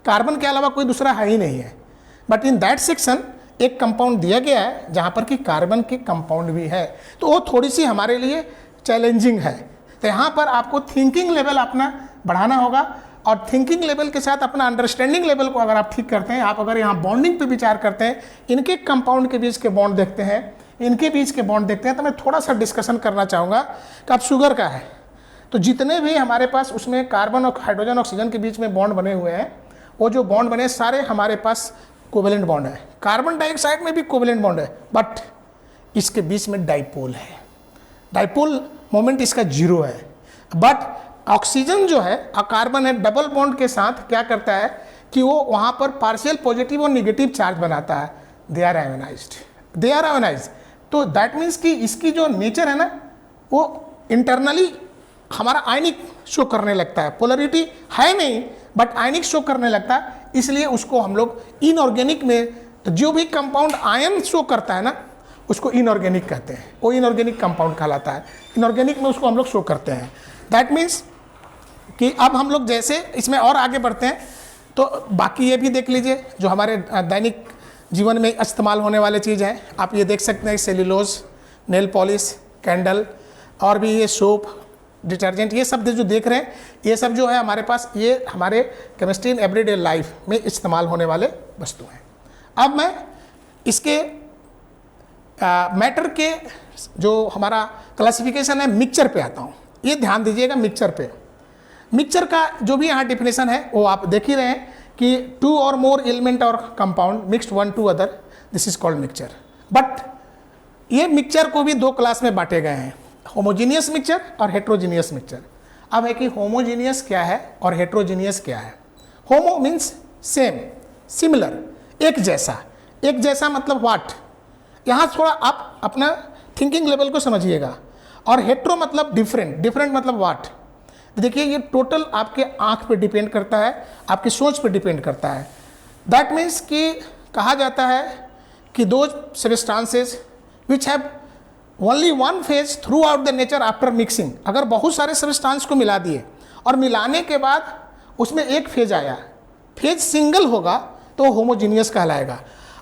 कार्बन के अलावा कोई दूसरा है ही नहीं है। बट इन दैट सेक्शन एक कंपाउंड दिया गया है जहाँ पर कि कार्बन के कंपाउंड भी है, तो वो थोड़ी सी हमारे लिए चैलेंजिंग है। तो यहाँ पर आपको थिंकिंग लेवल अपना बढ़ाना होगा, और थिंकिंग लेवल के साथ अपना अंडरस्टैंडिंग लेवल को अगर आप ठीक करते हैं, आप अगर यहाँ बॉन्डिंग पे विचार करते हैं, इनके कंपाउंड के बीच के बॉन्ड देखते हैं, इनके बीच के बॉन्ड देखते हैं, तो मैं थोड़ा सा डिस्कशन करना चाहूँगा कि आप शुगर का है तो जितने भी हमारे पास उसमें कार्बन और हाइड्रोजन ऑक्सीजन के बीच में बॉन्ड बने हुए हैं, वो जो बॉन्ड बने सारे हमारे पास कोवेलेंट बॉन्ड है। कार्बन डाइऑक्साइड में भी कोवेलेंट बॉन्ड है, बट इसके बीच में डाइपोल है, डाइपोल मोमेंट इसका 0 है। बट ऑक्सीजन जो है कार्बन है, डबल बॉन्ड के साथ क्या करता है कि वो वहाँ पर पार्शियल पॉजिटिव और निगेटिव चार्ज बनाता है। They are ionized. तो दैट मीन्स कि इसकी जो नेचर है ना वो इंटरनली हमारा आयनिक शो करने लगता है, पोलरिटी है नहीं बट आयनिक शो करने लगता है। इसलिए उसको हम लोग इनऑर्गेनिक में जो भी कंपाउंड आयन शो करता है ना उसको इनऑर्गेनिक कहते हैं, वो इनऑर्गेनिक कंपाउंड कहलाता है। इनऑर्गेनिक में उसको हम लोग शो करते हैं। दैट मीन्स कि अब हम लोग जैसे इसमें और आगे बढ़ते हैं तो बाकी ये भी देख लीजिए जो हमारे दैनिक जीवन में इस्तेमाल होने वाले चीज़ हैं। आप ये देख सकते हैं सेल्यूलोज, नेल पॉलिश, कैंडल और भी ये सोप, डिटर्जेंट, ये सब जो देख रहे हैं ये सब जो है हमारे पास ये हमारे केमिस्ट्री इन एवरीडे लाइफ में इस्तेमाल होने वाले वस्तु हैं। अब मैं इसके मैटर के जो हमारा क्लासिफिकेशन है मिक्सचर पे आता हूँ। ये ध्यान दीजिएगा मिक्सचर पे। मिक्सचर का जो भी यहाँ डिफिनेशन है वो आप देख ही रहे हैं कि 2 और मोर एलिमेंट और compound mixed one two other, this is called mixture. But ये मिक्सचर को भी 2 क्लास में बांटे गए हैं, होमोजीनियस मिक्सचर और हेट्रोजीनियस मिक्सचर। अब है कि होमोजीनियस क्या है और हेट्रोजीनियस क्या है। होमो मीन्स सेम, सिमिलर, एक जैसा। एक जैसा मतलब व्हाट, यहाँ थोड़ा आप अपना थिंकिंग लेवल को समझिएगा। और हेट्रो मतलब डिफरेंट, डिफरेंट मतलब व्हाट। देखिए ये टोटल आपके आंख पे डिपेंड करता है, आपकी सोच पे डिपेंड करता है। दैट मीन्स कि कहा जाता है कि दो substances which have only one phase through out the nature after mixing, अगर बहुत सारे सब्सटेंस को मिला दिए और मिलाने के बाद उसमें एक फेज आया, फेज सिंगल होगा तो होमोजीनियस कहलाएगा।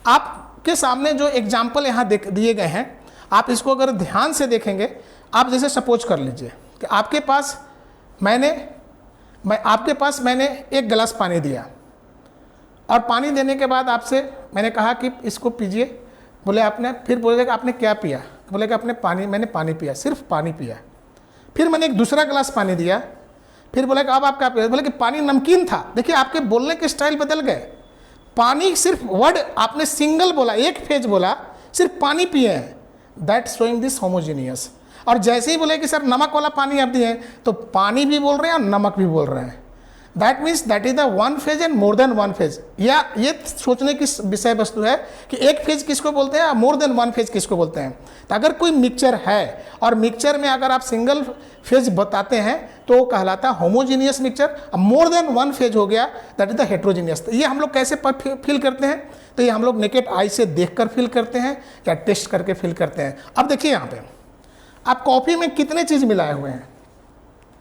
आपके सामने जो एग्जाम्पल यहाँ दिए गए हैं, आप इसको अगर ध्यान से देखेंगे, आप जैसे सपोज कर लीजिए कि आपके पास मैंने एक गिलास पानी दिया और पानी देने के बाद आपसे मैंने कहा कि इसको पीजिए। बोले आपने, फिर बोलेगा आपने क्या पिया, बोलेगा आपने पानी, मैंने पानी पिया, सिर्फ पानी पिया। फिर मैंने एक दूसरा गिलास पानी दिया, फिर बोलेगा अब आप क्या पिया, बोले कि पानी नमकीन था। देखिए आपके बोलने के स्टाइल बदल गए। पानी सिर्फ वर्ड आपने सिंगल बोला, एक फेज बोला, सिर्फ पानी पिए हैं, दैट शोइंग दिस होमोजीनियस। और जैसे ही बोले कि सर नमक वाला पानी आप दिए तो पानी भी बोल रहे हैं और नमक भी बोल रहे हैं। That means that is the one phase and more than one phase. या ये सोचने की विषय वस्तु है कि एक फेज किसको बोलते हैं और मोर देन वन फेज किसको बोलते हैं। तो अगर कोई मिक्सचर है और मिक्सचर में अगर आप सिंगल फेज बताते हैं तो वो कहलाता है होमोजीनियस मिक्सचर। मोर देन वन फेज हो गया दैट इज द हेट्रोजीनियस। ये हम लोग कैसे फील करते हैं, तो ये हम लोग नेकेड आई से देखकर फील करते हैं या टेस्ट करके फील करते हैं। अब देखिए यहाँ पे आप कॉफ़ी में कितने चीज़ मिलाए हुए हैं।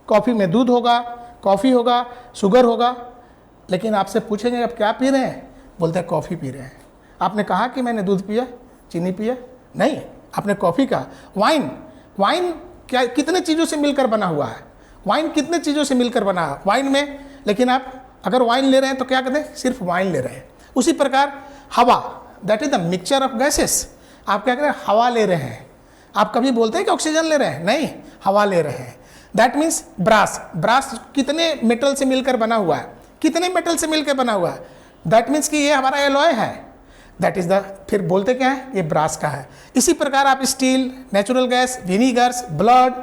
कॉफ़ी में दूध होगा, कॉफ़ी होगा, शुगर होगा, लेकिन आपसे पूछेंगे आप क्या पी रहे हैं, बोलते हैं कॉफ़ी पी रहे हैं। आपने कहा कि मैंने दूध पिया, चीनी पिया, नहीं, आपने कॉफ़ी कहा। वाइन, वाइन क्या कितने चीज़ों से मिलकर बना हुआ है, वाइन कितने चीज़ों से मिलकर बना है वाइन में, लेकिन आप अगर वाइन ले रहे हैं तो क्या कहते हैं, सिर्फ वाइन ले रहे हैं। उसी प्रकार हवा, that is the mixture of gases. आप क्या करें, हवा ले रहे हैं। आप कभी बोलते हैं कि ऑक्सीजन ले रहे हैं, नहीं, हवा ले रहे हैं। दैट मीन्स ब्रास, ब्रास कितने मेटल से मिलकर बना हुआ है, कितने मेटल से मिलकर बना हुआ है, दैट मीन्स कि ये हमारा एलॉय है, दैट इज द, फिर बोलते क्या है, ये ब्रास का है। इसी प्रकार आप स्टील, नेचुरल गैस, विनीगर्स, ब्लड,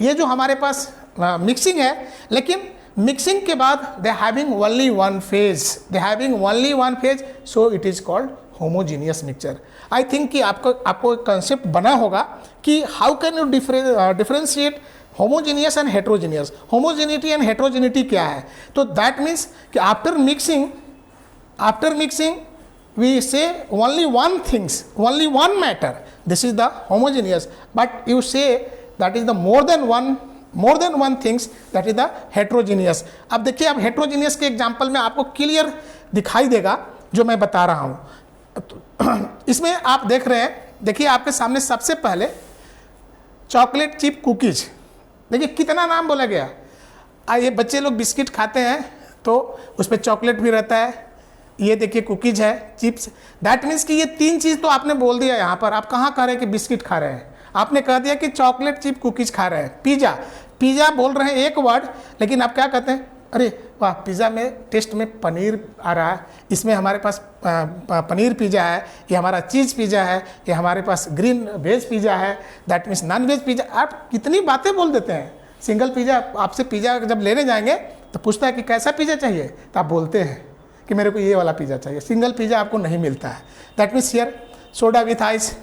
ये जो हमारे पास मिक्सिंग है, लेकिन मिक्सिंग के बाद they having only one phase, they having only one phase, so it is called homogeneous mixture. I think कि आपको एक कंसेप्ट बना होगा कि how can you differentiate homogeneous and heterogeneous. Homogeneity and heterogeneity क्या है, तो दैट मीन्स कि after mixing we say only one things, only one matter, this is the homogeneous. But you say that is the more than one things, that is the heterogeneous. अब देखिए, अब heterogeneous के example में आपको clear दिखाई देगा जो मैं बता रहा हूँ। इसमें आप देख रहे हैं, देखिए आपके सामने सबसे पहले चॉकलेट चिप कुकीज, देखिए कितना नाम बोला गया। ये बच्चे लोग बिस्किट खाते हैं तो उस पर चॉकलेट भी रहता है, ये देखिए कुकीज है, चिप्स। दैट मीन्स कि ये 3 चीज़ तो आपने बोल दिया यहाँ पर। आप कहाँ खा रहे हैं कि बिस्किट खा रहे हैं, आपने कह दिया कि चॉकलेट चिप कुकीज खा रहे हैं। पिज़्ज़ा बोल रहे हैं एक वर्ड, लेकिन आप क्या कहते हैं, अरे वाह, पिज़्ज़ा में टेस्ट में पनीर आ रहा है, इसमें हमारे पास पनीर पिज़्ज़ा है, ये हमारा चीज़ पिज़्ज़ा है, ये हमारे पास ग्रीन वेज पिज़्ज़ा है, that means non veg pizza. आप कितनी बातें बोल देते हैं। सिंगल पिज़्ज़ा, आपसे पिज़्ज़ा जब लेने जाएंगे तो पूछता है कि कैसा पिज़्ज़ा चाहिए, तो आप बोलते हैं कि मेरे को ये वाला पिज़्ज़ा चाहिए। सिंगल पिज़्ज़ा आपको नहीं मिलता है। That means here soda with ice,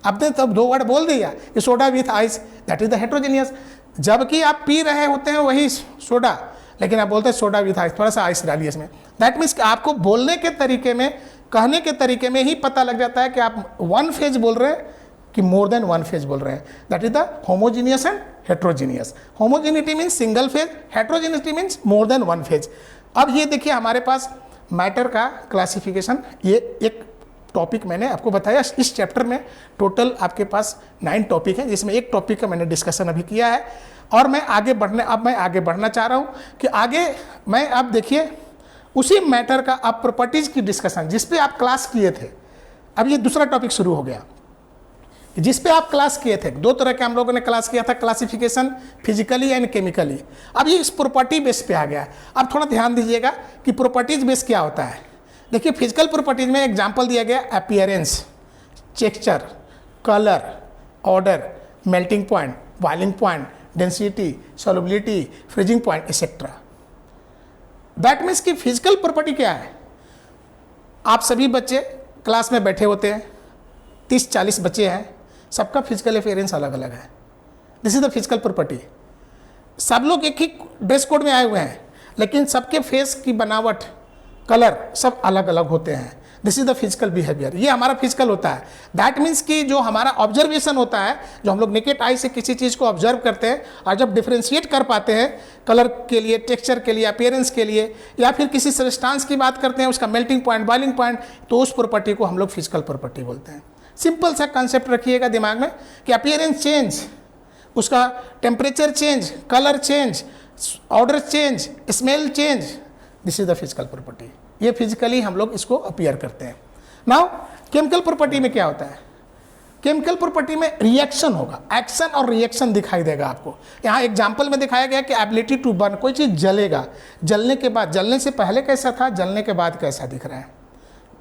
आपने तब 2 वर्ड बोल दिया कि soda with ice, that is the heterogeneous. जबकि आप पी रहे होते हैं वही सोडा, लेकिन आप बोलते हैं सोडा विथ आइस, थोड़ा सा आइस डालिए इसमें। दैट मीन्स कि आपको बोलने के तरीके में, कहने के तरीके में ही पता लग जाता है कि आप वन फेज बोल रहे हैं कि मोर देन वन फेज बोल रहे हैं, that is the homogeneous and heterogeneous. Homogeneity means single phase, heterogeneity means more than one phase. अब ये देखिए हमारे पास मैटर का क्लासिफिकेशन, ये एक टॉपिक मैंने आपको बताया। इस चैप्टर में टोटल आपके पास 9 टॉपिक हैं, जिसमें एक टॉपिक का मैंने डिस्कशन अभी किया है और मैं आगे बढ़ना चाह रहा हूँ कि आगे मैं अब देखिए उसी मैटर का अब प्रॉपर्टीज की डिस्कशन जिस पे आप क्लास किए थे, अब ये दूसरा टॉपिक शुरू हो गया जिस पे आप क्लास किए थे। 2 तरह के हम लोगों ने क्लास किया था, क्लासिफिकेशन फिजिकली एंड केमिकली। अब ये इस प्रॉपर्टी बेस पे आ गया। अब थोड़ा ध्यान दीजिएगा कि प्रॉपर्टीज बेस क्या होता है। देखिए फिजिकल प्रॉपर्टीज में एग्जांपल दिया गया appearance, texture, colour, order, melting point, boiling point, density, solubility, freezing point etcetera. That means कि फिजिकल प्रॉपर्टी क्या है। आप सभी बच्चे क्लास में बैठे होते हैं, 30-40 बच्चे हैं, सबका फिजिकल अपीयरेंस अलग अलग है। This is the physical property. सब लोग एक ही ड्रेस कोड में आए हुए हैं, लेकिन सबके फेस की बनावट, कलर सब अलग अलग होते हैं। This is the physical behaviour, ये हमारा फिजिकल होता है। दैट मीन्स कि जो हमारा ऑब्जर्वेशन होता है, जो हम लोग नेकेड आई से किसी चीज़ को ऑब्जर्व करते हैं और जब डिफ्रेंशिएट कर पाते हैं कलर के लिए, टेक्सचर के लिए, अपीयरेंस के लिए, या फिर किसी सब्सटेंस की बात करते हैं, उसका मेल्टिंग पॉइंट, बॉइलिंग पॉइंट, तो उस प्रॉपर्टी को हम लोग फिजिकल प्रॉपर्टी बोलते हैं। सिंपल सा कंसेप्ट रखिएगा दिमाग में कि अपीयरेंस चेंज, उसका temperature change, colour change, order change, smell change, this is the physical property. ये फिजिकली हम लोग इसको अपीयर करते हैं। नाउ केमिकल प्रॉपर्टी में क्या होता है? केमिकल प्रॉपर्टी में रिएक्शन होगा, एक्शन और रिएक्शन दिखाई देगा आपको। यहाँ एग्जांपल में दिखाया गया कि एबिलिटी टू बर्न, कोई चीज़ जलेगा, जलने के बाद, जलने से पहले कैसा था, जलने के बाद कैसा दिख रहा है।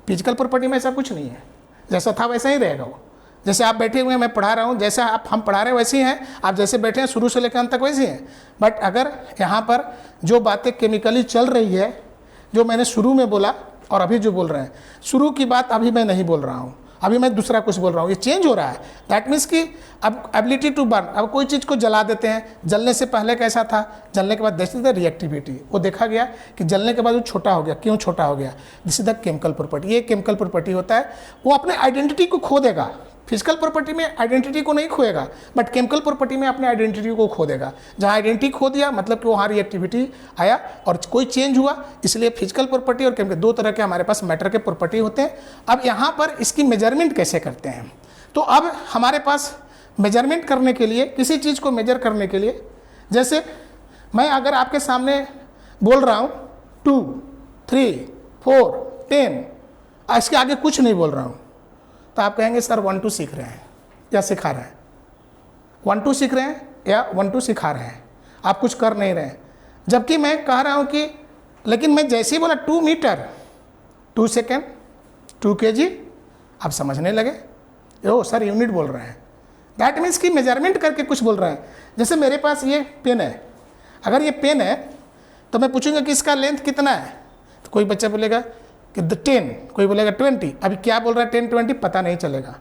फिजिकल प्रॉपर्टी में ऐसा कुछ नहीं है, जैसा था वैसा ही रहेगा वो। जैसे आप बैठे हुए हैं, मैं पढ़ा रहा हूँ, जैसे हम पढ़ा रहे हैं वैसे ही हैं, आप जैसे बैठे हैं शुरू से लेकर अंत तक वैसे ही हैं। बट अगर यहाँ पर जो बातें केमिकली चल रही है, जो मैंने शुरू में बोला और अभी जो बोल रहे हैं, शुरू की बात अभी मैं नहीं बोल रहा हूँ, अभी मैं दूसरा कुछ बोल रहा हूँ, ये चेंज हो रहा है। दैट मीन्स कि अब एबिलिटी टू बर्न, अब कोई चीज़ को जला देते हैं, जलने से पहले कैसा था, जलने के बाद दिस इज द रिएक्टिविटी। वो देखा गया कि जलने के बाद वो छोटा हो गया, क्यों छोटा हो गया, this is the chemical property. ये केमिकल प्रॉपर्टी होता है। वो अपने आइडेंटिटी को खो देगा। फिजिकल प्रॉपर्टी में आइडेंटिटी को नहीं खोएगा, बट केमिकल प्रॉपर्टी में अपने आइडेंटिटी को खो देगा। जहाँ आइडेंटिटी खो दिया मतलब कि वहाँ रिएक्टिविटी आया और कोई चेंज हुआ। इसलिए फिजिकल प्रॉपर्टी और केमिकल 2 तरह के हमारे पास मैटर के प्रॉपर्टी होते हैं। अब यहाँ पर इसकी मेजरमेंट कैसे करते हैं, तो अब हमारे पास मेजरमेंट करने के लिए, किसी चीज़ को मेजर करने के लिए, जैसे मैं अगर आपके सामने बोल रहा हूँ 2, 3, 4, 10, इसके आगे कुछ नहीं बोल रहा हूँ, तो आप कहेंगे सर 1 2 सीख रहे हैं या सिखा रहे हैं। 1 2 सीख रहे हैं या 1 2 सिखा रहे हैं, आप कुछ कर नहीं रहे हैं। जबकि मैं कह रहा हूँ कि, लेकिन मैं जैसे ही बोला 2 मीटर, 2 सेकेंड, 2 kg, आप समझने लगे ओ सर यूनिट बोल रहे हैं। दैट मीन्स कि मेजरमेंट करके कुछ बोल रहे हैं। जैसे मेरे पास ये पेन है, अगर ये पेन है तो मैं पूछूंगा कि इसका लेंथ कितना है, तो कोई बच्चा बोलेगा कि 10, कोई बोलेगा 20। अभी क्या बोल रहा है 10 20 पता नहीं चलेगा,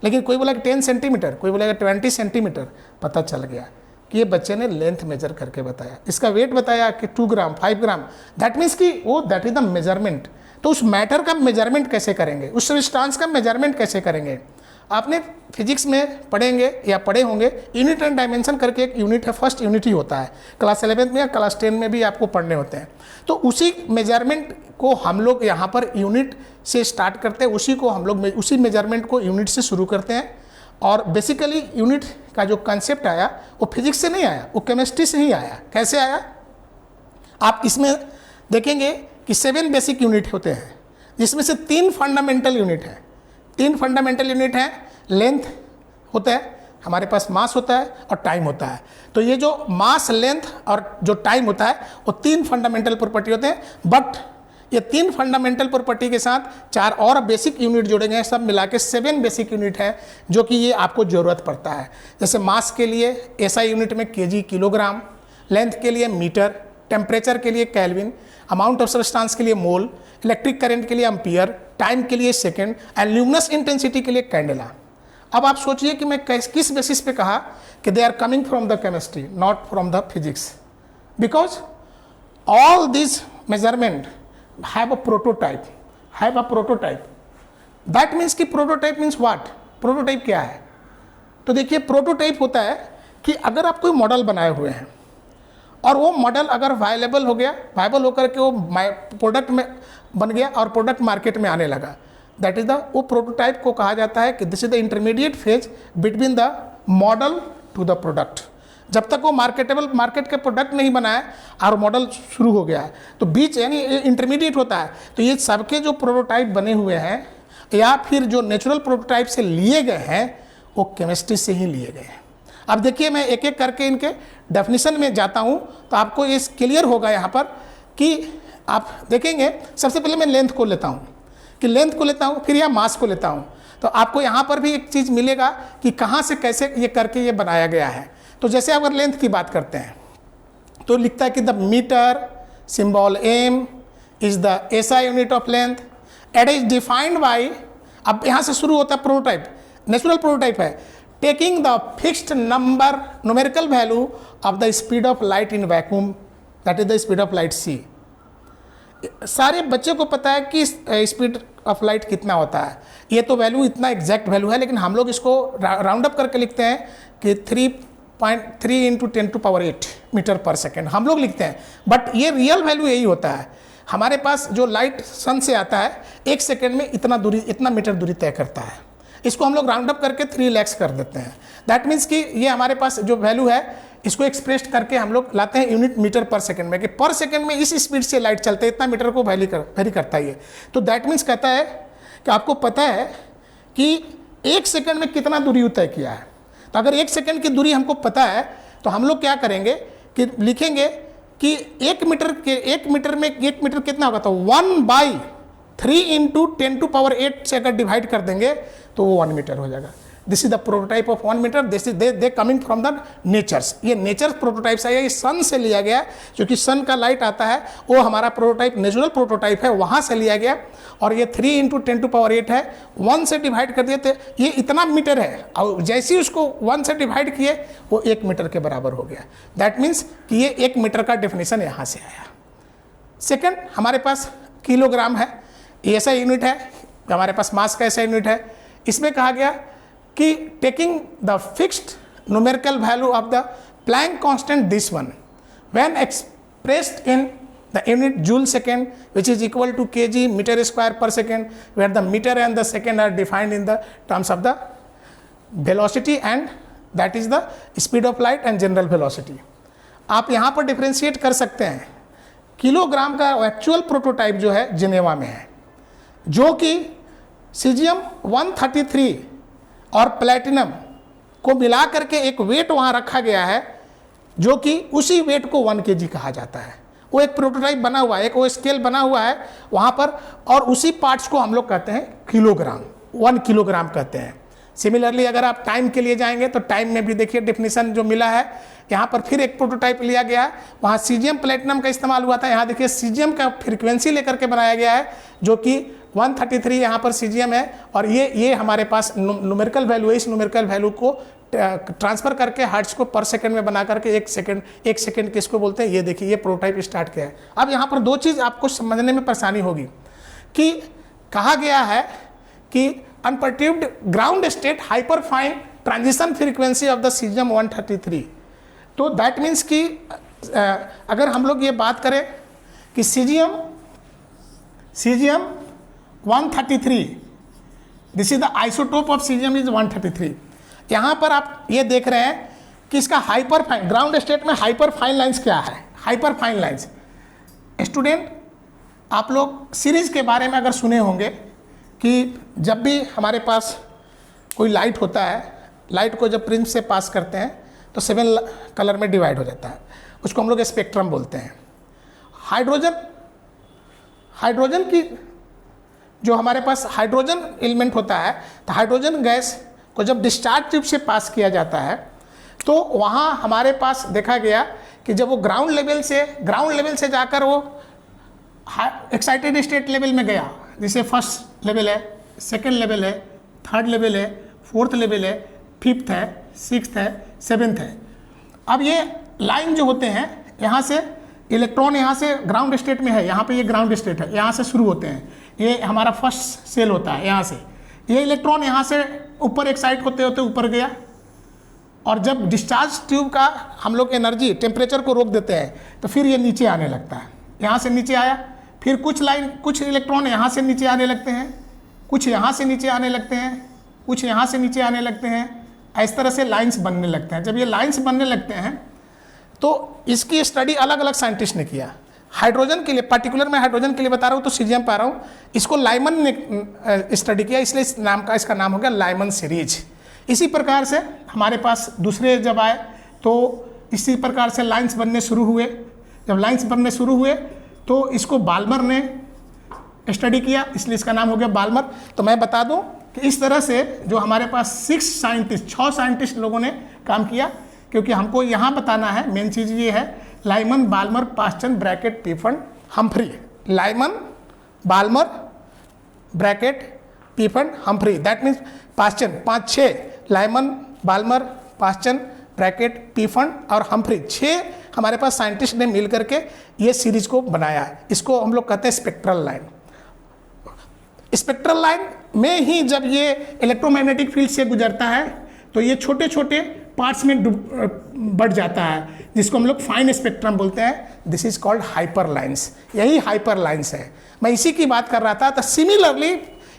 लेकिन कोई बोला कि 10 सेंटीमीटर, कोई बोलेगा 20 सेंटीमीटर, पता चल गया कि ये बच्चे ने लेंथ मेजर करके बताया। इसका वेट बताया कि 2 ग्राम, 5 ग्राम। दैट मीन्स कि वो दैट इज द मेजरमेंट। तो उस मैटर का मेजरमेंट कैसे करेंगे, उस सब्सटेंस का मेजरमेंट कैसे करेंगे। आपने फिजिक्स में पढ़ेंगे या पढ़े होंगे, यूनिट एंड डायमेंशन करके एक यूनिट है, फर्स्ट यूनिट ही होता है। क्लास 11 में या क्लास 10 में भी आपको पढ़ने होते हैं। तो उसी मेजरमेंट को हम लोग यहाँ पर यूनिट से स्टार्ट करते हैं, उसी को हम लोग उसी मेजरमेंट को यूनिट से शुरू करते हैं। और बेसिकली यूनिट का जो कंसेप्ट आया वो फिजिक्स से नहीं आया, वो केमिस्ट्री से ही आया। कैसे आया, आप इसमें देखेंगे कि 7 बेसिक यूनिट होते हैं, जिसमें से 3 फंडामेंटल यूनिट हैं। 3 फंडामेंटल यूनिट हैं, लेंथ होता है, हमारे पास मास होता है और टाइम होता है। तो ये जो मास, लेंथ और जो टाइम होता है वो 3 फंडामेंटल प्रॉपर्टी होते हैं। बट ये 3 फंडामेंटल प्रॉपर्टी के साथ 4 और बेसिक यूनिट जोड़ेंगे, सब मिला के 7 बेसिक यूनिट है जो कि ये आपको ज़रूरत पड़ता है। जैसे मास के लिए एसआई यूनिट में केजी, किलोग्राम, लेंथ के लिए मीटर, टेम्परेचर के लिए केल्विन, अमाउंट ऑफ सब्सटेंस के लिए मोल, इलेक्ट्रिक करंट के लिए एम्पियर, टाइम के लिए सेकेंड एंड ल्यूमिनस इंटेंसिटी के लिए कैंडेला। अब आप सोचिए कि मैं किस बेसिस पे कहा कि they are coming from the chemistry, not from the physics, because all this measurement have a prototype, That means कि प्रोटोटाइप मीन्स व्हाट, प्रोटोटाइप क्या है, तो देखिए प्रोटोटाइप होता है कि अगर आप कोई मॉडल बनाए हुए हैं और वो मॉडल अगर वायलेबल हो गया, वायबल होकर के वो प्रोडक्ट में बन गया और प्रोडक्ट मार्केट में आने लगा, दैट इज द, वो प्रोटोटाइप को कहा जाता है कि this is the intermediate phase between the model to the product. जब तक वो मार्केट के प्रोडक्ट नहीं बनाया और मॉडल शुरू हो गया है, तो बीच यानी इंटरमीडिएट होता है। तो ये सबके जो प्रोटोटाइप बने हुए हैं या फिर जो नेचुरल प्रोटोटाइप से लिए गए हैं वो केमिस्ट्री से ही लिए गए हैं। अब देखिए मैं एक एक करके इनके डेफिनेशन में जाता हूँ तो आपको ये क्लियर होगा यहाँ पर कि आप देखेंगे। सबसे पहले मैं लेंथ को लेता हूँ कि लेंथ को लेता हूँ, फिर या मास को लेता हूँ, तो आपको यहाँ पर भी एक चीज़ मिलेगा कि कहाँ से कैसे ये करके ये बनाया गया है। तो जैसे अगर लेंथ की बात करते हैं तो लिखता है कि the metre symbol M is the SI unit of length it is defined by, अब यहाँ से शुरू होता है प्रोटोटाइप, नेचुरल प्रोटोटाइप है, taking the fixed number numerical value of the speed of light in vacuum, that is the speed of light C. सारे बच्चे को पता है कि स्पीड ऑफ लाइट कितना होता है, ये तो वैल्यू इतना एग्जैक्ट वैल्यू है, लेकिन हम लोग इसको राउंड अप करके लिखते हैं कि 3.3 इंटू 10⁸ मीटर पर सेकेंड हम लोग लिखते हैं, बट ये रियल वैल्यू यही होता है। हमारे पास जो लाइट सन से आता है 1 सेकेंड में इतना मीटर दूरी तय करता है। इसको हम लोग राउंड अप करके 3 lakhs कर देते हैं। दैट मीन्स कि ये हमारे पास जो वैल्यू है इसको एक्सप्रेस करके हम लोग लाते हैं यूनिट मीटर पर सेकंड में, कि पर सेकंड में इस स्पीड से लाइट चलते हैं, इतना मीटर को वैरी करता है ये। तो दैट मीन्स कहता है कि आपको पता है कि 1 सेकंड में कितना दूरी तय किया है। तो अगर 1 सेकंड की दूरी हमको पता है तो हम लोग क्या करेंगे कि लिखेंगे कि 1 मीटर में 1 मीटर कितना होगा, तो 1/3 इंटू 10⁸ से अगर डिवाइड कर देंगे तो वो 1 मीटर हो जाएगा। This is the prototype of 1 metre. This is they coming from the natures. ये नेचर प्रोटोटाइप से ये सन से लिया गया, क्योंकि सन का लाइट आता है वो हमारा प्रोटोटाइप नेचुरल प्रोटोटाइप है, वहाँ से लिया गया। और ये 3 इंटू 10⁸ है, 1 से डिवाइड कर दिए तो ये इतना मीटर है, और जैसे ही उसको 1 से डिवाइड किए वो 1 मीटर के बराबर हो गया। दैट मीन्स कि ये 1 मीटर का डेफिनेशन यहाँ से आया। सेकेंड हमारे पास किलोग्राम है, ये ऐसा यूनिट है, हमारे पास मास का ऐसा यूनिट है। इसमें कहा गया कि taking the fixed numerical value of the Planck constant this one when expressed in the unit joule second which is equal to kg metre square per second, where the metre and the second are defined in the terms of the velocity and that is the speed of light and general velocity. आप यहाँ पर differentiate कर सकते हैं। Kilogram का actual prototype जो है Geneva में है, जो कि सीजियम 133 और प्लेटिनम को मिला करके एक वेट वहाँ रखा गया है, जो कि उसी वेट को 1 kg कहा जाता है। वो एक प्रोटोटाइप बना हुआ है, एक वो स्केल बना हुआ है वहाँ पर, और उसी पार्ट्स को हम लोग कहते हैं किलोग्राम, 1 किलोग्राम कहते हैं। सिमिलरली अगर आप टाइम के लिए जाएंगे तो टाइम में भी देखिए डेफिनेशन जो मिला है, यहाँ पर फिर एक प्रोटोटाइप लिया गया है, वहाँ सीजियम प्लेटिनम का इस्तेमाल हुआ था। यहाँ देखिए सीजियम का फ्रीक्वेंसी लेकर के बनाया गया है, जो कि 133 यहाँ पर सीजियम है, और ये हमारे पास न्यूमेरिकल वैल्यू है। इस न्यूमेरिकल वैल्यू को ट्रांसफर करके हर्ट्ज को पर सेकंड में बना करके 1 सेकंड किसको बोलते हैं, ये देखिए ये प्रोटोटाइप स्टार्ट किया है। अब यहाँ पर 2 चीज़ आपको समझने में परेशानी होगी कि कहा गया है कि unperturbed ground state hyperfine transition frequency of the caesium 133। तो दैट मीन्स कि अगर हम लोग ये बात करें कि caesium 133, this is the isotope of caesium is 133। यहाँ पर आप ये देख रहे हैं कि इसका हाइपर फाइन ग्राउंड स्टेट में हाइपर फाइन लाइन्स क्या है। हाइपर फाइन लाइन्स स्टूडेंट आप लोग सीरीज के बारे में अगर सुने होंगे कि जब भी हमारे पास कोई लाइट होता है, लाइट को जब प्रिज्म से पास करते हैं तो 7 कलर में डिवाइड हो जाता है, उसको हम लोग स्पेक्ट्रम बोलते हैं। हाइड्रोजन की जो हमारे पास हाइड्रोजन एलिमेंट होता है, तो हाइड्रोजन गैस को जब डिस्चार्ज ट्यूब से पास किया जाता है तो वहाँ हमारे पास देखा गया कि जब वो ग्राउंड लेवल से जाकर वो एक्साइटेड स्टेट लेवल में गया, जैसे फर्स्ट लेवल है, सेकेंड लेवल है, थर्ड लेवल है, फोर्थ लेवल है, फिफ्थ है, सिक्स्थ है, सेवेंथ है। अब ये लाइन जो होते हैं, यहाँ से इलेक्ट्रॉन यहाँ से ग्राउंड स्टेट में है, यहाँ पे ये ग्राउंड स्टेट है, यहाँ से शुरू होते हैं, ये हमारा फर्स्ट सेल होता है। यहाँ से ये इलेक्ट्रॉन यहाँ से ऊपर एक्साइट होते होते ऊपर गया, और जब डिस्चार्ज ट्यूब का हम लोग एनर्जी टेम्परेचर को रोक देते हैं तो फिर ये नीचे आने लगता है। यहाँ से नीचे आया, फिर कुछ इलेक्ट्रॉन यहाँ से नीचे आने लगते हैं, कुछ यहाँ से नीचे आने लगते हैं, कुछ यहाँ से नीचे आने लगते हैं। इस तरह से लाइंस बनने लगते हैं। जब ये लाइंस बनने लगते हैं तो इसकी स्टडी अलग अलग साइंटिस्ट ने किया। हाइड्रोजन के लिए, पर्टिकुलर मैं हाइड्रोजन के लिए बता रहा हूँ तो सीजियम पा रहा हूँ, इसको लाइमन ने स्टडी किया, इसलिए इसका नाम हो गया लाइमन सीरीज। इसी प्रकार से हमारे पास दूसरे जब आए तो इसी प्रकार से लाइंस बनने शुरू हुए। जब लाइंस बनने शुरू हुए तो इसको बाल्मर ने स्टडी किया, इसलिए इसका नाम हो गया बाल्मर। तो मैं बता दूं कि इस तरह से जो हमारे पास 6 साइंटिस्ट लोगों ने काम किया, क्योंकि हमको यहाँ बताना है, मेन चीज़ ये है, Lyman, Balmer, Paschen, Brackett, Pfund, Humphrey. Lyman, Balmer, Brackett, Pfund, Humphrey, that means Paschen 5-6, Lyman, Balmer, Paschen, Brackett, Pfund और हम्फ्री, 6 हमारे पास साइंटिस्ट ने मिल करके ये सीरीज को बनाया है। इसको हम लोग कहते हैं स्पेक्ट्रल लाइन। स्पेक्ट्रल लाइन में ही जब ये इलेक्ट्रोमैग्नेटिक फील्ड से गुजरता है तो ये छोटे छोटे पार्ट्स में बढ़ जाता है, जिसको हम लोग फाइन स्पेक्ट्रम बोलते हैं। This is called hyper lines. यही हाइपर लाइन्स है, मैं इसी की बात कर रहा था। तो similarly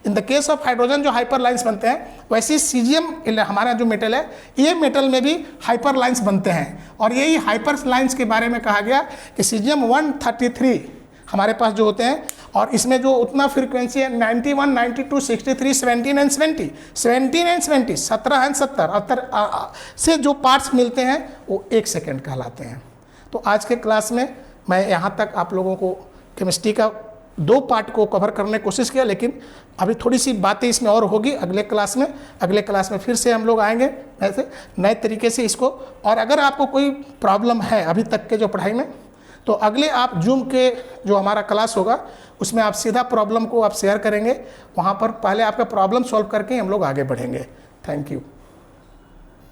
in the case of hydrogen जो हाइपर लाइन्स बनते हैं, वैसे सीजियम हमारा जो मेटल है, ये मेटल में भी हाइपर लाइन्स बनते हैं। और यही हाइपर लाइन्स के बारे में कहा गया कि सीजियम 133 हमारे पास जो होते हैं, और इसमें जो उतना फ्रीक्वेंसी है 91, 92, 63, 17 एंड 70, 17 एंड 70, 17 एंड 70 से जो पार्ट्स मिलते हैं वो 1 सेकेंड कहलाते हैं। तो आज के क्लास में मैं यहाँ तक आप लोगों को केमिस्ट्री का 2 पार्ट को कवर करने की कोशिश किया, लेकिन अभी थोड़ी सी बातें इसमें और होगी अगले क्लास में फिर से हम लोग आएंगे ऐसे नए तरीके से इसको। और अगर आपको कोई प्रॉब्लम है अभी तक के जो पढ़ाई में, तो अगले आप जूम के जो हमारा क्लास होगा उसमें आप सीधा प्रॉब्लम को आप शेयर करेंगे, वहाँ पर पहले आपका प्रॉब्लम सॉल्व करके हम लोग आगे बढ़ेंगे। Thank you.